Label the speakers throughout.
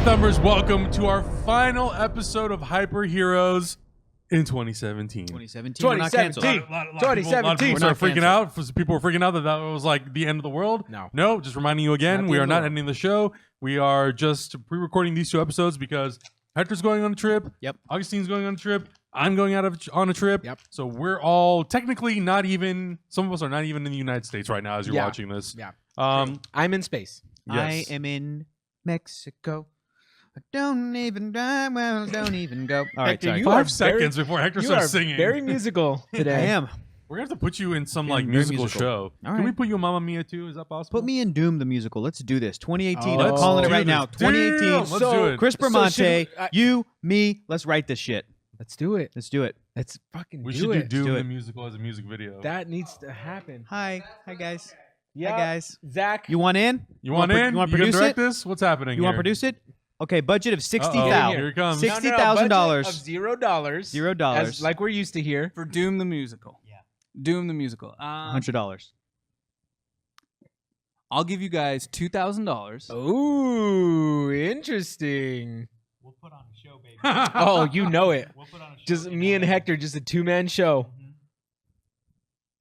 Speaker 1: Thumbers, welcome to our final episode of Hyper Heroes in 2017.
Speaker 2: 2017. We're not canceled.
Speaker 3: 2017.
Speaker 1: We're not freaking out. People were freaking out that was like the end of the world.
Speaker 3: No,
Speaker 1: just reminding you again, we are not ending the show. We are just pre-recording these two episodes because Hector's going on a trip.
Speaker 2: Yep.
Speaker 1: Augustine's going on a trip. I'm going on a trip.
Speaker 3: Yep.
Speaker 1: So we're all technically not even. Some of us are not even in the United States right now as you're watching this.
Speaker 3: Yeah.
Speaker 1: I'm
Speaker 3: in space.
Speaker 1: Yes.
Speaker 2: I am in Mexico. Don't even go. All right,
Speaker 3: Hector,
Speaker 2: sorry.
Speaker 3: you
Speaker 1: 5
Speaker 3: are
Speaker 1: seconds before Hector
Speaker 3: You
Speaker 1: starts
Speaker 3: are
Speaker 1: singing.
Speaker 3: very musical today.
Speaker 2: I am.
Speaker 1: We're gonna have to put you in some
Speaker 2: Very
Speaker 1: like musical
Speaker 2: musical.
Speaker 1: show.
Speaker 2: All
Speaker 1: Can we
Speaker 2: right.
Speaker 1: put you in Mamma Mia too? Is that possible?
Speaker 2: Put me in Doom the musical. Let's do this. 2018.
Speaker 3: Oh.
Speaker 2: I'm calling
Speaker 1: Let's
Speaker 2: it
Speaker 1: do
Speaker 2: right now.
Speaker 1: this.
Speaker 2: 2018.
Speaker 1: Damn, let's do it.
Speaker 2: Chris
Speaker 3: So
Speaker 2: Bramante,
Speaker 3: should we-
Speaker 2: you, me. Let's write this shit.
Speaker 3: Let's do it.
Speaker 2: Let's do it.
Speaker 3: Let's fucking
Speaker 1: We
Speaker 3: do
Speaker 1: should
Speaker 3: it.
Speaker 1: do
Speaker 2: Do
Speaker 1: the
Speaker 2: it.
Speaker 1: musical as a music video.
Speaker 3: That needs to happen.
Speaker 2: Hi guys.
Speaker 3: Yeah,
Speaker 2: Hi guys.
Speaker 3: Zach.
Speaker 2: You want in?
Speaker 1: you want in?
Speaker 2: You want
Speaker 1: gonna
Speaker 2: to produce
Speaker 1: direct
Speaker 2: it?
Speaker 1: this? What's happening?
Speaker 2: You want to
Speaker 1: here?
Speaker 2: produce it? Okay, budget of
Speaker 1: Uh-oh,
Speaker 2: $60,000.
Speaker 1: Here it comes.
Speaker 2: Six- $60,000.
Speaker 3: Budget of $0.
Speaker 2: $0.
Speaker 3: As, like we're used to here.
Speaker 4: For Doom the musical. Yeah. Doom the musical.
Speaker 2: $100.
Speaker 4: I'll give you guys $2,000.
Speaker 3: Ooh, interesting.
Speaker 5: We'll put on a show, baby.
Speaker 3: Oh, you know it.
Speaker 5: We'll put on a show.
Speaker 3: Just me and Hector, just a two-man show.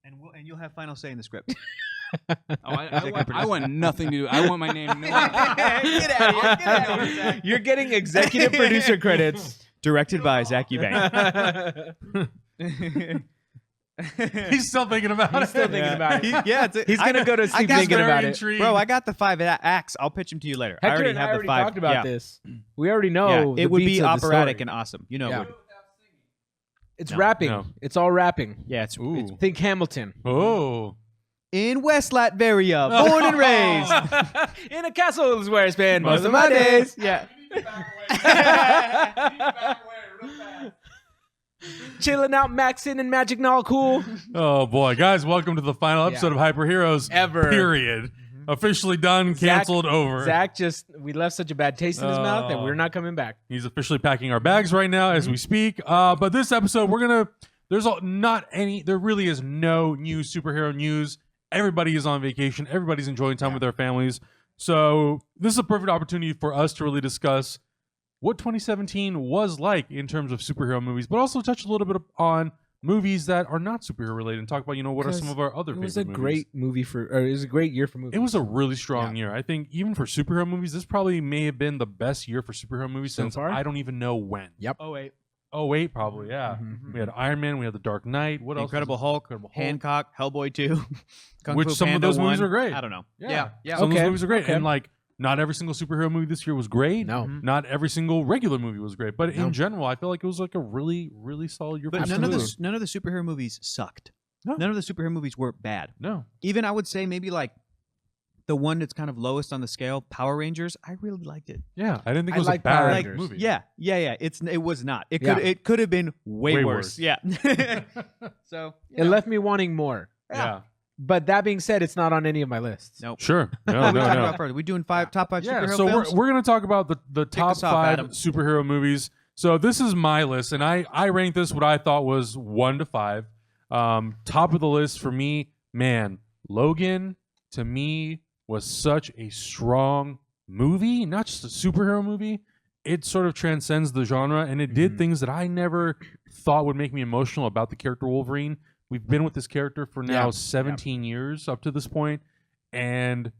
Speaker 2: And you'll have final say in the script.
Speaker 4: I want nothing to do. I want my name.
Speaker 2: Get out of here. Get out of here, Zach.
Speaker 3: You're getting executive producer credits.
Speaker 2: Directed by Zach Eubank.
Speaker 1: He's still thinking about it.
Speaker 3: He's still thinking about it.
Speaker 2: Yeah,
Speaker 3: He's gonna go to sleep
Speaker 2: got
Speaker 3: thinking
Speaker 1: very
Speaker 3: about it.
Speaker 1: intrigued.
Speaker 2: Bro, I got the 5 acts. I'll pitch them to you later.
Speaker 3: Hector and I
Speaker 2: have
Speaker 3: already
Speaker 2: the 5.
Speaker 3: talked about
Speaker 2: yeah.
Speaker 3: this. We already know.
Speaker 2: Yeah,
Speaker 3: the
Speaker 2: it would
Speaker 3: beats
Speaker 2: be
Speaker 3: of the
Speaker 2: operatic
Speaker 3: story.
Speaker 2: and awesome. You know
Speaker 3: Yeah.
Speaker 2: it would.
Speaker 3: It's
Speaker 2: No.
Speaker 3: rapping.
Speaker 1: No.
Speaker 3: It's all rapping.
Speaker 2: Yeah, it's
Speaker 1: Ooh.
Speaker 3: Think Hamilton.
Speaker 1: Oh.
Speaker 2: in West Latveria, born and raised.
Speaker 3: In a castle is where I spend
Speaker 2: Most of my days. Yeah.
Speaker 3: Chilling out, maxing, and magic and all cool.
Speaker 1: Oh boy, guys! Welcome to the final episode of Hyper Heroes
Speaker 3: Ever.
Speaker 1: Period. Officially done, canceled, over.
Speaker 3: Zach we left such a bad taste in his mouth that we're not coming back.
Speaker 1: He's officially packing our bags right now as we speak. But this episode, there really is no new superhero news. Everybody is on vacation. Everybody's enjoying time with their families. So this is a perfect opportunity for us to really discuss what 2017 was like in terms of superhero movies, but also touch a little bit on movies that are not superhero related and talk about, what are some of our other
Speaker 3: It
Speaker 1: favorite
Speaker 3: was a
Speaker 1: movies.
Speaker 3: great movie it was a great year for movies.
Speaker 1: It was a really strong year. I think even for superhero movies, this probably may have been the best year for superhero movies
Speaker 3: So
Speaker 1: since
Speaker 3: far?
Speaker 1: I don't even know when.
Speaker 3: Yep.
Speaker 2: Oh wait.
Speaker 1: Oh wait, probably, yeah.
Speaker 3: Mhm.
Speaker 1: We had Iron Man, we had The Dark Knight. What else?
Speaker 2: Incredible Hulk, Hancock, Hellboy 2, Kung
Speaker 1: Which
Speaker 2: Fu
Speaker 1: some of
Speaker 2: Panda
Speaker 1: those movies
Speaker 2: 1.
Speaker 1: are great.
Speaker 2: I don't know.
Speaker 1: Yeah.
Speaker 2: Yeah.
Speaker 1: Some of those
Speaker 3: Okay,
Speaker 1: movies are great.
Speaker 3: okay.
Speaker 1: And not every single superhero movie this year was great.
Speaker 3: No.
Speaker 1: Not every single regular movie was great. But
Speaker 3: No.
Speaker 1: in general, I feel like it was like a really, really solid year
Speaker 2: But
Speaker 1: for
Speaker 2: none of
Speaker 1: superheroes.
Speaker 2: the superhero movies sucked.
Speaker 1: No.
Speaker 2: None of the superhero movies were bad.
Speaker 1: No.
Speaker 2: Even I would say maybe like the one that's kind of lowest on the scale, Power Rangers. I really liked it.
Speaker 1: Yeah. I didn't think
Speaker 3: I
Speaker 1: it was a
Speaker 3: like Power
Speaker 1: bad
Speaker 3: Rangers.
Speaker 1: movie.
Speaker 2: Yeah. It was not. It
Speaker 3: Yeah.
Speaker 2: could have been way,
Speaker 1: Way
Speaker 2: worse.
Speaker 1: worse.
Speaker 2: Yeah. So
Speaker 3: It left me wanting more.
Speaker 1: Yeah.
Speaker 3: But that being said, it's not on any of my lists.
Speaker 2: Nope.
Speaker 1: Sure.
Speaker 2: What
Speaker 1: No,
Speaker 2: are we
Speaker 1: no,
Speaker 2: talking
Speaker 1: no.
Speaker 2: about first? Are we doing top 5
Speaker 1: Yeah,
Speaker 2: superhero
Speaker 1: so
Speaker 2: films?
Speaker 1: we're going to talk about the top
Speaker 2: us off,
Speaker 1: 5
Speaker 2: Adam.
Speaker 1: superhero movies. So this is my list, and I ranked this what I thought was 1 to 5. Top of the list for me, man, Logan to me was such a strong movie, not just a superhero movie. It sort of transcends the genre, and it did things that I never thought would make me emotional about the character Wolverine. We've been with this character for now 17 years up to this point, and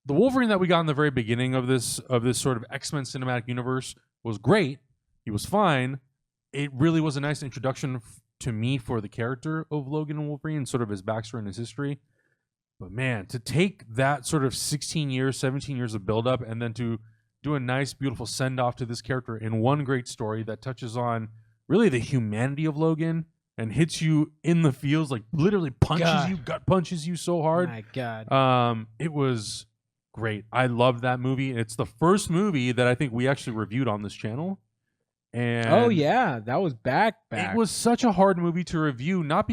Speaker 1: the Wolverine that we got in the very beginning of this sort of X-Men cinematic universe was great. He was fine. It really was a nice introduction to me for the character of Logan and Wolverine and sort of his backstory and his history. But man, to take that sort of 16 years, 17 years of buildup and then to do a nice, beautiful send-off to this character in one great story that touches on really the humanity of Logan and hits you in the feels, like literally gut punches you so hard.
Speaker 3: My God.
Speaker 1: It was great. I loved that movie. It's the first movie that I think we actually reviewed on this channel. And
Speaker 3: Oh yeah, that was back.
Speaker 1: it was such a hard movie to review, not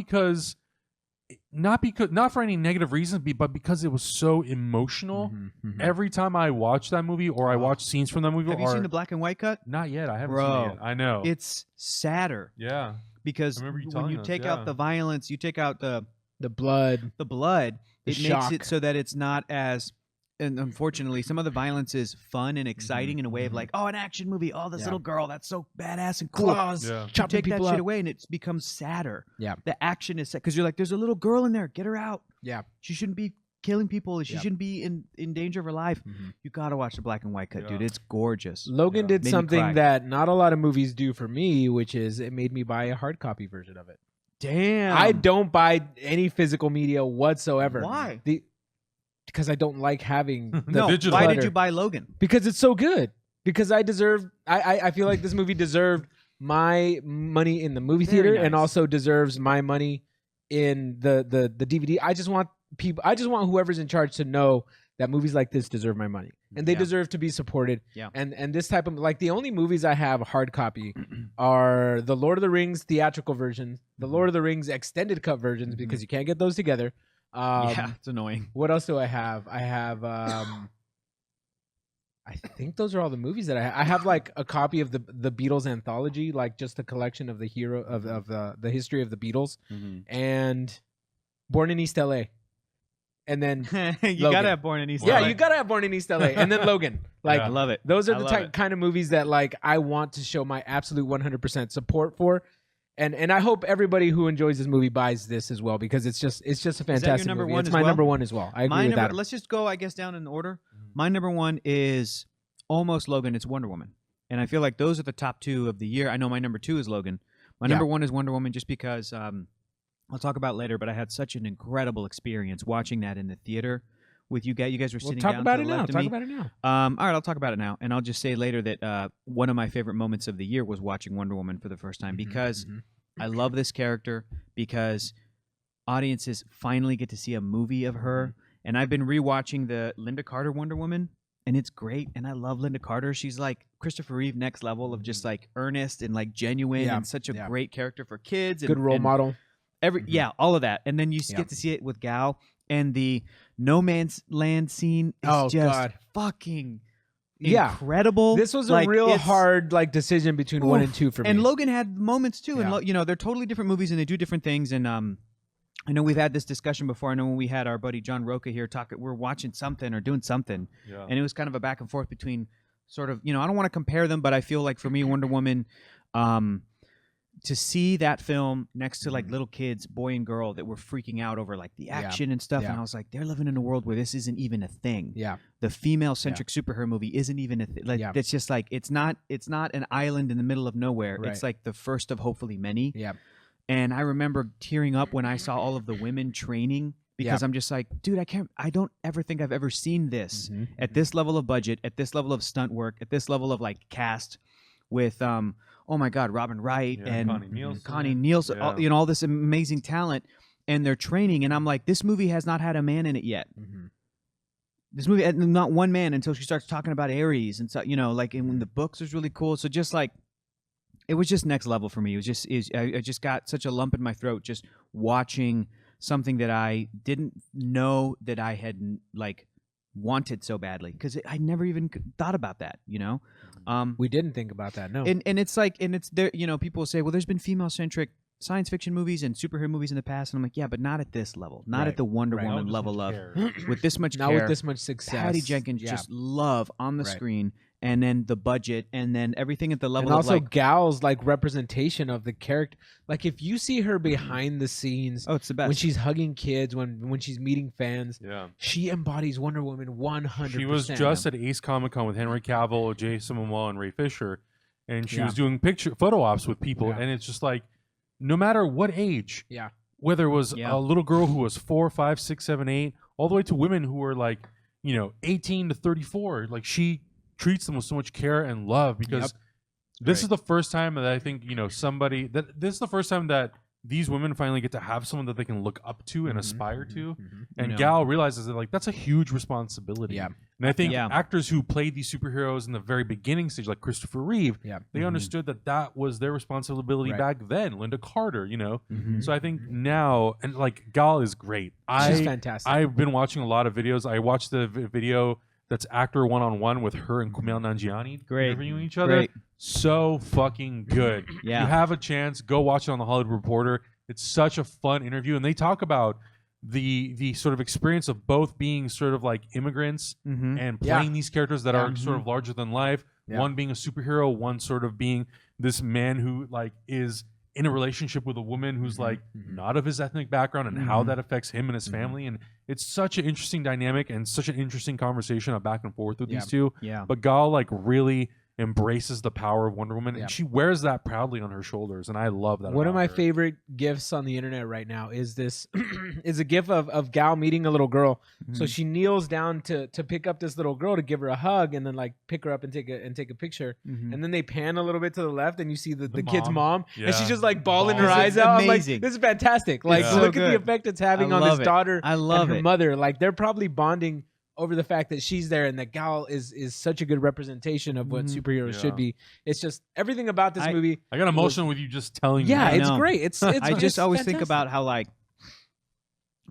Speaker 1: for any negative reasons, but because it was so emotional. Every time I watch that movie or I watch scenes from that movie,
Speaker 2: Have you seen the black and white cut?
Speaker 1: Not yet. I haven't
Speaker 2: Bro,
Speaker 1: seen it yet. I know.
Speaker 2: It's sadder
Speaker 1: Yeah.
Speaker 2: because
Speaker 1: I remember you
Speaker 2: when
Speaker 1: telling
Speaker 2: you
Speaker 1: us,
Speaker 2: take
Speaker 1: yeah.
Speaker 2: out the violence, you take out the
Speaker 3: the blood.
Speaker 2: blood,
Speaker 3: The
Speaker 2: it makes
Speaker 3: shock.
Speaker 2: it so that it's not as and unfortunately, some of the violence is fun and exciting in a way of like, oh, an action movie. Oh, this little girl, that's so badass and cool.
Speaker 3: Claws,
Speaker 1: Yeah.
Speaker 2: You
Speaker 3: chopping
Speaker 2: take that
Speaker 3: people
Speaker 2: shit
Speaker 3: up.
Speaker 2: away and it becomes sadder.
Speaker 3: Yeah.
Speaker 2: The action is sad because you're like, there's a little girl in there. Get her out.
Speaker 3: Yeah.
Speaker 2: She shouldn't be killing people. She
Speaker 3: Yeah.
Speaker 2: shouldn't be in danger of her life.
Speaker 3: Mhm.
Speaker 2: You got to watch the black and white cut,
Speaker 1: Yeah.
Speaker 2: dude. It's gorgeous.
Speaker 3: Logan
Speaker 1: Yeah.
Speaker 3: did
Speaker 2: Made me
Speaker 3: something
Speaker 2: cry.
Speaker 3: that not a lot of movies do for me, which is it made me buy a hard copy version of it.
Speaker 2: Damn.
Speaker 3: I don't buy any physical media whatsoever.
Speaker 2: Why?
Speaker 3: Because I don't like having the
Speaker 2: No,
Speaker 1: digital
Speaker 2: why did
Speaker 3: clutter.
Speaker 2: you buy Logan?
Speaker 3: Because it's so good. Because I deserve. I feel like this movie deserved my money in the movie
Speaker 2: Very
Speaker 3: theater, and
Speaker 2: nice.
Speaker 3: also deserves my money in the DVD. I just want people. I just want whoever's in charge to know that movies like this deserve my money, and they
Speaker 2: Yeah.
Speaker 3: deserve to be supported.
Speaker 2: Yeah.
Speaker 3: And this type of like the only movies I have hard copy are the Lord of the Rings theatrical versions, the Lord of the Rings extended cut versions, because you can't get those together.
Speaker 2: Yeah, it's annoying.
Speaker 3: What else do I have? I have I think those are all the movies that I have. I have like a copy of the Beatles anthology, like just a collection of the hero of the history of the Beatles, and Born in East LA. And then
Speaker 2: You
Speaker 3: Logan.
Speaker 2: gotta have Born in East
Speaker 3: yeah,
Speaker 2: LA.
Speaker 3: you gotta have Born in East LA, and then Logan. Like
Speaker 2: I love it.
Speaker 3: those are
Speaker 2: I
Speaker 3: the
Speaker 2: love it.
Speaker 3: kind of movies that like I want to show my absolute 100% support for. And I hope everybody who enjoys this movie buys this as well, because it's just a fantastic
Speaker 2: number
Speaker 3: movie.
Speaker 2: one
Speaker 3: It's
Speaker 2: as
Speaker 3: my
Speaker 2: well?
Speaker 3: number one as well. I agree
Speaker 2: My
Speaker 3: with
Speaker 2: number,
Speaker 3: that.
Speaker 2: let's just go, I guess, down in order. My number one is almost Logan. It's Wonder Woman. And I feel like those are the top two of the year. I know my number two is Logan. My number one is Wonder Woman, just because I'll talk about it later, but I had such an incredible experience watching that in the theater with you guys. You guys were
Speaker 3: We'll
Speaker 2: sitting
Speaker 3: talk
Speaker 2: down
Speaker 3: about
Speaker 2: to
Speaker 3: it
Speaker 2: the
Speaker 3: now.
Speaker 2: left of
Speaker 3: Talk
Speaker 2: me.
Speaker 3: about it now.
Speaker 2: All right, I'll talk about it now. And I'll just say later that one of my favorite moments of the year was watching Wonder Woman for the first time, because I love this character, because audiences finally get to see a movie of her. And I've been rewatching the Linda Carter Wonder Woman, and it's great. And I love Linda Carter. She's like Christopher Reeve next level of just like earnest and like genuine,
Speaker 3: Yeah,
Speaker 2: and such a
Speaker 3: yeah.
Speaker 2: great character for kids. And,
Speaker 3: Good role
Speaker 2: and
Speaker 3: model.
Speaker 2: Yeah, all of that. And then you
Speaker 3: Yeah.
Speaker 2: get to see it with Gal, and the No Man's Land scene is
Speaker 3: Oh,
Speaker 2: just
Speaker 3: God.
Speaker 2: fucking
Speaker 3: Yeah.
Speaker 2: incredible.
Speaker 3: This was a
Speaker 2: Like,
Speaker 3: real
Speaker 2: it's-
Speaker 3: hard like decision between one and two for me.
Speaker 2: And Logan had moments too, and
Speaker 3: Yeah.
Speaker 2: they're totally different movies and they do different things. And I know we've had this discussion before. I know when we had our buddy John Roca here we're watching something or doing something,
Speaker 1: Yeah.
Speaker 2: and it was kind of a back and forth between sort of, I don't want to compare them, but I feel like for me, Wonder Woman, to see that film next to like little kids, boy and girl, that were freaking out over like the action and stuff,
Speaker 3: Yeah.
Speaker 2: and I was like, they're living in a world where this isn't even a thing.
Speaker 3: yeah.
Speaker 2: The female-centric superhero movie isn't even a thing. Like,
Speaker 3: Yeah.
Speaker 2: it's just like it's not an island in the middle of nowhere.
Speaker 3: Right.
Speaker 2: It's like the first of hopefully many.
Speaker 3: Yeah.
Speaker 2: And I remember tearing up when I saw all of the women training, because I'm just like, dude, I don't ever think I've ever seen this at this level of budget, at this level of stunt work, at this level of like cast with oh my God, Robin Wright
Speaker 1: Yeah,
Speaker 2: and
Speaker 1: Connie Nielsen.
Speaker 2: Nielsen,
Speaker 1: Yeah.
Speaker 2: all this amazing talent, and they're training, and I'm like, this movie has not had a man in it yet. This movie had not one man until she starts talking about Ares and so, like, and when the books was really cool. So just like, it was just next level for me. It was just I just got such a lump in my throat just watching something that I didn't know that I had like wanted so badly, because I never even thought about that.
Speaker 3: We didn't think about that. No.
Speaker 2: And it's like, and it's there. People will say, well, there's been female centric science fiction movies and superhero movies in the past, and I'm like, yeah, but not at this level, not
Speaker 3: Right.
Speaker 2: at the Wonder
Speaker 3: Right.
Speaker 2: Woman
Speaker 1: Not
Speaker 2: level
Speaker 1: with
Speaker 2: of
Speaker 1: this much care.
Speaker 2: with this much
Speaker 3: Now
Speaker 2: care.
Speaker 3: with this much success.
Speaker 2: Patty Jenkins
Speaker 3: Yeah.
Speaker 2: just love on the
Speaker 3: Right.
Speaker 2: screen, and then the budget, and then everything at the level
Speaker 3: And
Speaker 2: of
Speaker 3: also
Speaker 2: like,
Speaker 3: Gal's like representation of the character. Like if you see her behind the scenes
Speaker 2: oh, it's the best.
Speaker 3: when she's hugging kids, when she's meeting fans,
Speaker 1: Yeah.
Speaker 3: she embodies Wonder Woman 100%.
Speaker 1: She was just at Ace Comic Con with Henry Cavill, Jason Momoa, and Ray Fisher, and she
Speaker 3: Yeah.
Speaker 1: was doing photo ops with people,
Speaker 3: Yeah.
Speaker 1: and it's just like, no matter what age,
Speaker 3: Yeah.
Speaker 1: whether it was
Speaker 2: Yeah.
Speaker 1: a little girl who was 4, 5, 6, 7, 8, all the way to women who were like, 18 to 34, like she treats them with so much care and love, because this is the first time that I think, this is the first time that these women finally get to have someone that they can look up to and aspire to. And Gal realizes that like that's a huge responsibility.
Speaker 3: Yeah.
Speaker 1: And I think
Speaker 2: Yeah.
Speaker 1: actors who played these superheroes in the very beginning stage, like Christopher Reeve,
Speaker 3: Yeah.
Speaker 1: they understood that was their responsibility
Speaker 3: Right.
Speaker 1: back then. Linda Carter,
Speaker 3: Mhm.
Speaker 1: So I think now, and like Gal is great.
Speaker 3: She's fantastic.
Speaker 1: I've been watching a lot of videos. I watched the video that's actor one-on-one with her and Kumail Nanjiani
Speaker 2: Great.
Speaker 1: interviewing each other.
Speaker 2: Great.
Speaker 1: So fucking good.
Speaker 2: Yeah.
Speaker 1: You have a chance, go watch it on the Hollywood Reporter. It's such a fun interview, and they talk about the sort of experience of both being sort of like immigrants
Speaker 2: Mm-hmm.
Speaker 1: and
Speaker 3: Yeah.
Speaker 1: playing these characters that
Speaker 3: Yeah.
Speaker 1: are sort of larger than life.
Speaker 3: Yeah.
Speaker 1: One being a superhero, one sort of being this man who like is in a relationship with a woman who's like not of his ethnic background, and how that affects him and his family. And it's such an interesting dynamic and such an interesting conversation of back and forth with
Speaker 3: Yeah.
Speaker 1: these two.
Speaker 2: Yeah.
Speaker 1: But Gal like really embraces the power of Wonder Woman,
Speaker 3: Yeah.
Speaker 1: and she wears that proudly on her shoulders, and I love that.
Speaker 3: One of
Speaker 1: about
Speaker 3: my
Speaker 1: her.
Speaker 3: favorite gifs on the internet right now is this is a gif of Gal meeting a little girl. So she kneels down to pick up this little girl to give her a hug, and then like pick her up and take a picture.
Speaker 2: Mm-hmm.
Speaker 3: And then they pan a little bit to the left, and you see the kid's
Speaker 1: mom.
Speaker 3: mom, and she's
Speaker 1: Yeah.
Speaker 3: just like bawling her
Speaker 1: Bawling.
Speaker 3: eyes
Speaker 2: This is
Speaker 3: out. I'm like,
Speaker 2: amazing.
Speaker 3: this is fantastic. Like,
Speaker 1: Yeah.
Speaker 3: look
Speaker 2: So
Speaker 3: at the
Speaker 2: good.
Speaker 3: effect it's having
Speaker 2: I
Speaker 3: on this
Speaker 2: love it.
Speaker 3: daughter
Speaker 2: I love
Speaker 3: and her
Speaker 2: it.
Speaker 3: mother. Like, they're probably bonding over the fact that she's there, and that Gal is such a good representation of what
Speaker 2: Mhm.
Speaker 3: superheroes
Speaker 1: Yeah.
Speaker 3: should be. It's just everything about this
Speaker 2: I-
Speaker 3: movie.
Speaker 1: I got emotional with you just telling me.
Speaker 3: Yeah,
Speaker 1: that.
Speaker 2: I
Speaker 3: it's
Speaker 2: know.
Speaker 3: great. It's
Speaker 2: I just
Speaker 3: it's
Speaker 2: always think
Speaker 3: fantastic.
Speaker 2: about how like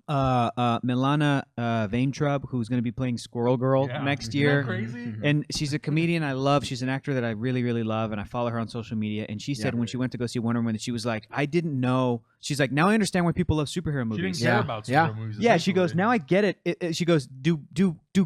Speaker 2: Milana Vaintrub, who's going to be playing Squirrel Girl
Speaker 1: Yeah.
Speaker 2: next
Speaker 1: Isn't
Speaker 2: year.
Speaker 1: that crazy?
Speaker 3: Mhm.
Speaker 2: And she's a comedian I love. She's an actor that I really, really love, and I follow her on social media. And she said
Speaker 3: Yeah.
Speaker 2: when she went to go see Wonder Woman, she was like, I didn't know. She's like, now I understand why people love superhero
Speaker 1: She didn't
Speaker 2: movies.
Speaker 1: care
Speaker 3: Yeah.
Speaker 1: about
Speaker 3: Yeah.
Speaker 1: superhero movies.
Speaker 2: Yeah, she goes,
Speaker 1: essentially.
Speaker 2: now I get it. She goes, do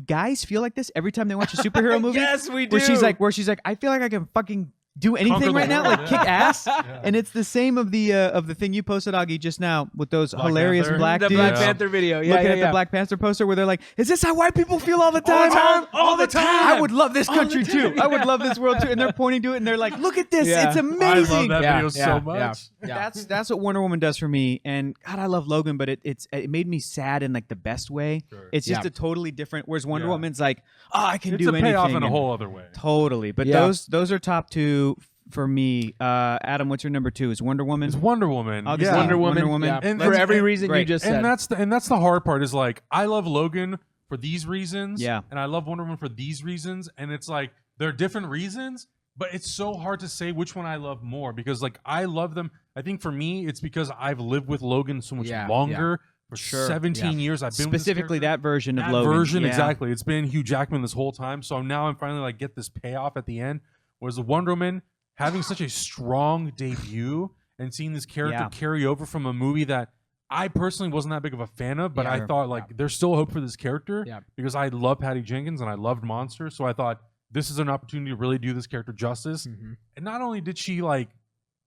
Speaker 2: guys feel like this every time they watch a superhero movie?
Speaker 3: Yes, we do.
Speaker 2: Where she's like, I feel like I can fucking do anything
Speaker 1: Conquer the
Speaker 2: right now,
Speaker 1: world,
Speaker 2: like
Speaker 1: yeah.
Speaker 2: kick ass.
Speaker 1: Yeah.
Speaker 2: And it's the same of the thing you posted, Augie, just now with those
Speaker 1: Black
Speaker 2: hilarious
Speaker 1: Panther?
Speaker 2: black
Speaker 3: the
Speaker 2: dudes
Speaker 3: Black
Speaker 1: Yeah.
Speaker 3: Panther video. Yeah,
Speaker 2: looking
Speaker 3: yeah,
Speaker 2: at
Speaker 3: yeah.
Speaker 2: the Black Panther poster where they're like, is this how white people feel all the
Speaker 1: All
Speaker 2: time?
Speaker 1: the time, all the time.
Speaker 2: I would love this
Speaker 3: All the
Speaker 2: country
Speaker 3: time.
Speaker 2: too. I would love this world too. And they're pointing to it and they're like, look at this.
Speaker 3: Yeah.
Speaker 2: It's
Speaker 1: I
Speaker 2: amazing.
Speaker 1: love that
Speaker 3: Yeah,
Speaker 1: video
Speaker 3: yeah,
Speaker 1: so
Speaker 3: yeah.
Speaker 1: much.
Speaker 3: Yeah.
Speaker 2: That's what Wonder Woman does for me. And God, I love Logan, but it made me sad in like the best way.
Speaker 1: Sure.
Speaker 2: It's just
Speaker 3: Yeah.
Speaker 2: a totally different. Whereas Wonder
Speaker 1: Yeah.
Speaker 2: Woman's like, oh, I can
Speaker 1: It's
Speaker 2: do
Speaker 1: a
Speaker 2: anything.
Speaker 1: payoff in a
Speaker 2: and-
Speaker 1: whole other way.
Speaker 2: Totally. But
Speaker 3: Yeah.
Speaker 2: those are top two for me. Adam, what's your number two? Is Wonder Woman?
Speaker 1: It's Wonder Woman.
Speaker 2: Augustine,
Speaker 1: Yeah.
Speaker 3: Wonder Woman.
Speaker 2: Wonder Woman.
Speaker 3: Yeah.
Speaker 1: And
Speaker 3: for
Speaker 1: that's-
Speaker 3: every
Speaker 1: and-
Speaker 3: reason you
Speaker 2: right.
Speaker 3: just said.
Speaker 1: And that's the hard part is like I love Logan for these reasons.
Speaker 2: Yeah.
Speaker 1: And I love Wonder Woman for these reasons. And it's like they're different reasons, but it's so hard to say which one I love more because like I love them. I think for me, it's because I've lived with Logan so much
Speaker 3: Yeah,
Speaker 1: longer. For
Speaker 2: Sure.
Speaker 1: 17 years, I've been
Speaker 2: Specifically
Speaker 1: with this
Speaker 2: that version of
Speaker 1: that
Speaker 2: Logan.
Speaker 1: version
Speaker 2: Yeah.
Speaker 1: exactly. It's been Hugh Jackman this whole time. So now I'm finally like get this payoff at the end. Whereas the Wonder Woman having such a strong debut and seeing this character
Speaker 2: Yeah.
Speaker 1: carry over from a movie that I personally wasn't that big of a fan of, but
Speaker 2: Yeah.
Speaker 1: I thought like there's still hope for this character
Speaker 3: Yeah.
Speaker 1: because I love Patty Jenkins and I loved Monster. So I thought this is an opportunity to really do this character justice.
Speaker 3: Mhm.
Speaker 1: And not only did she like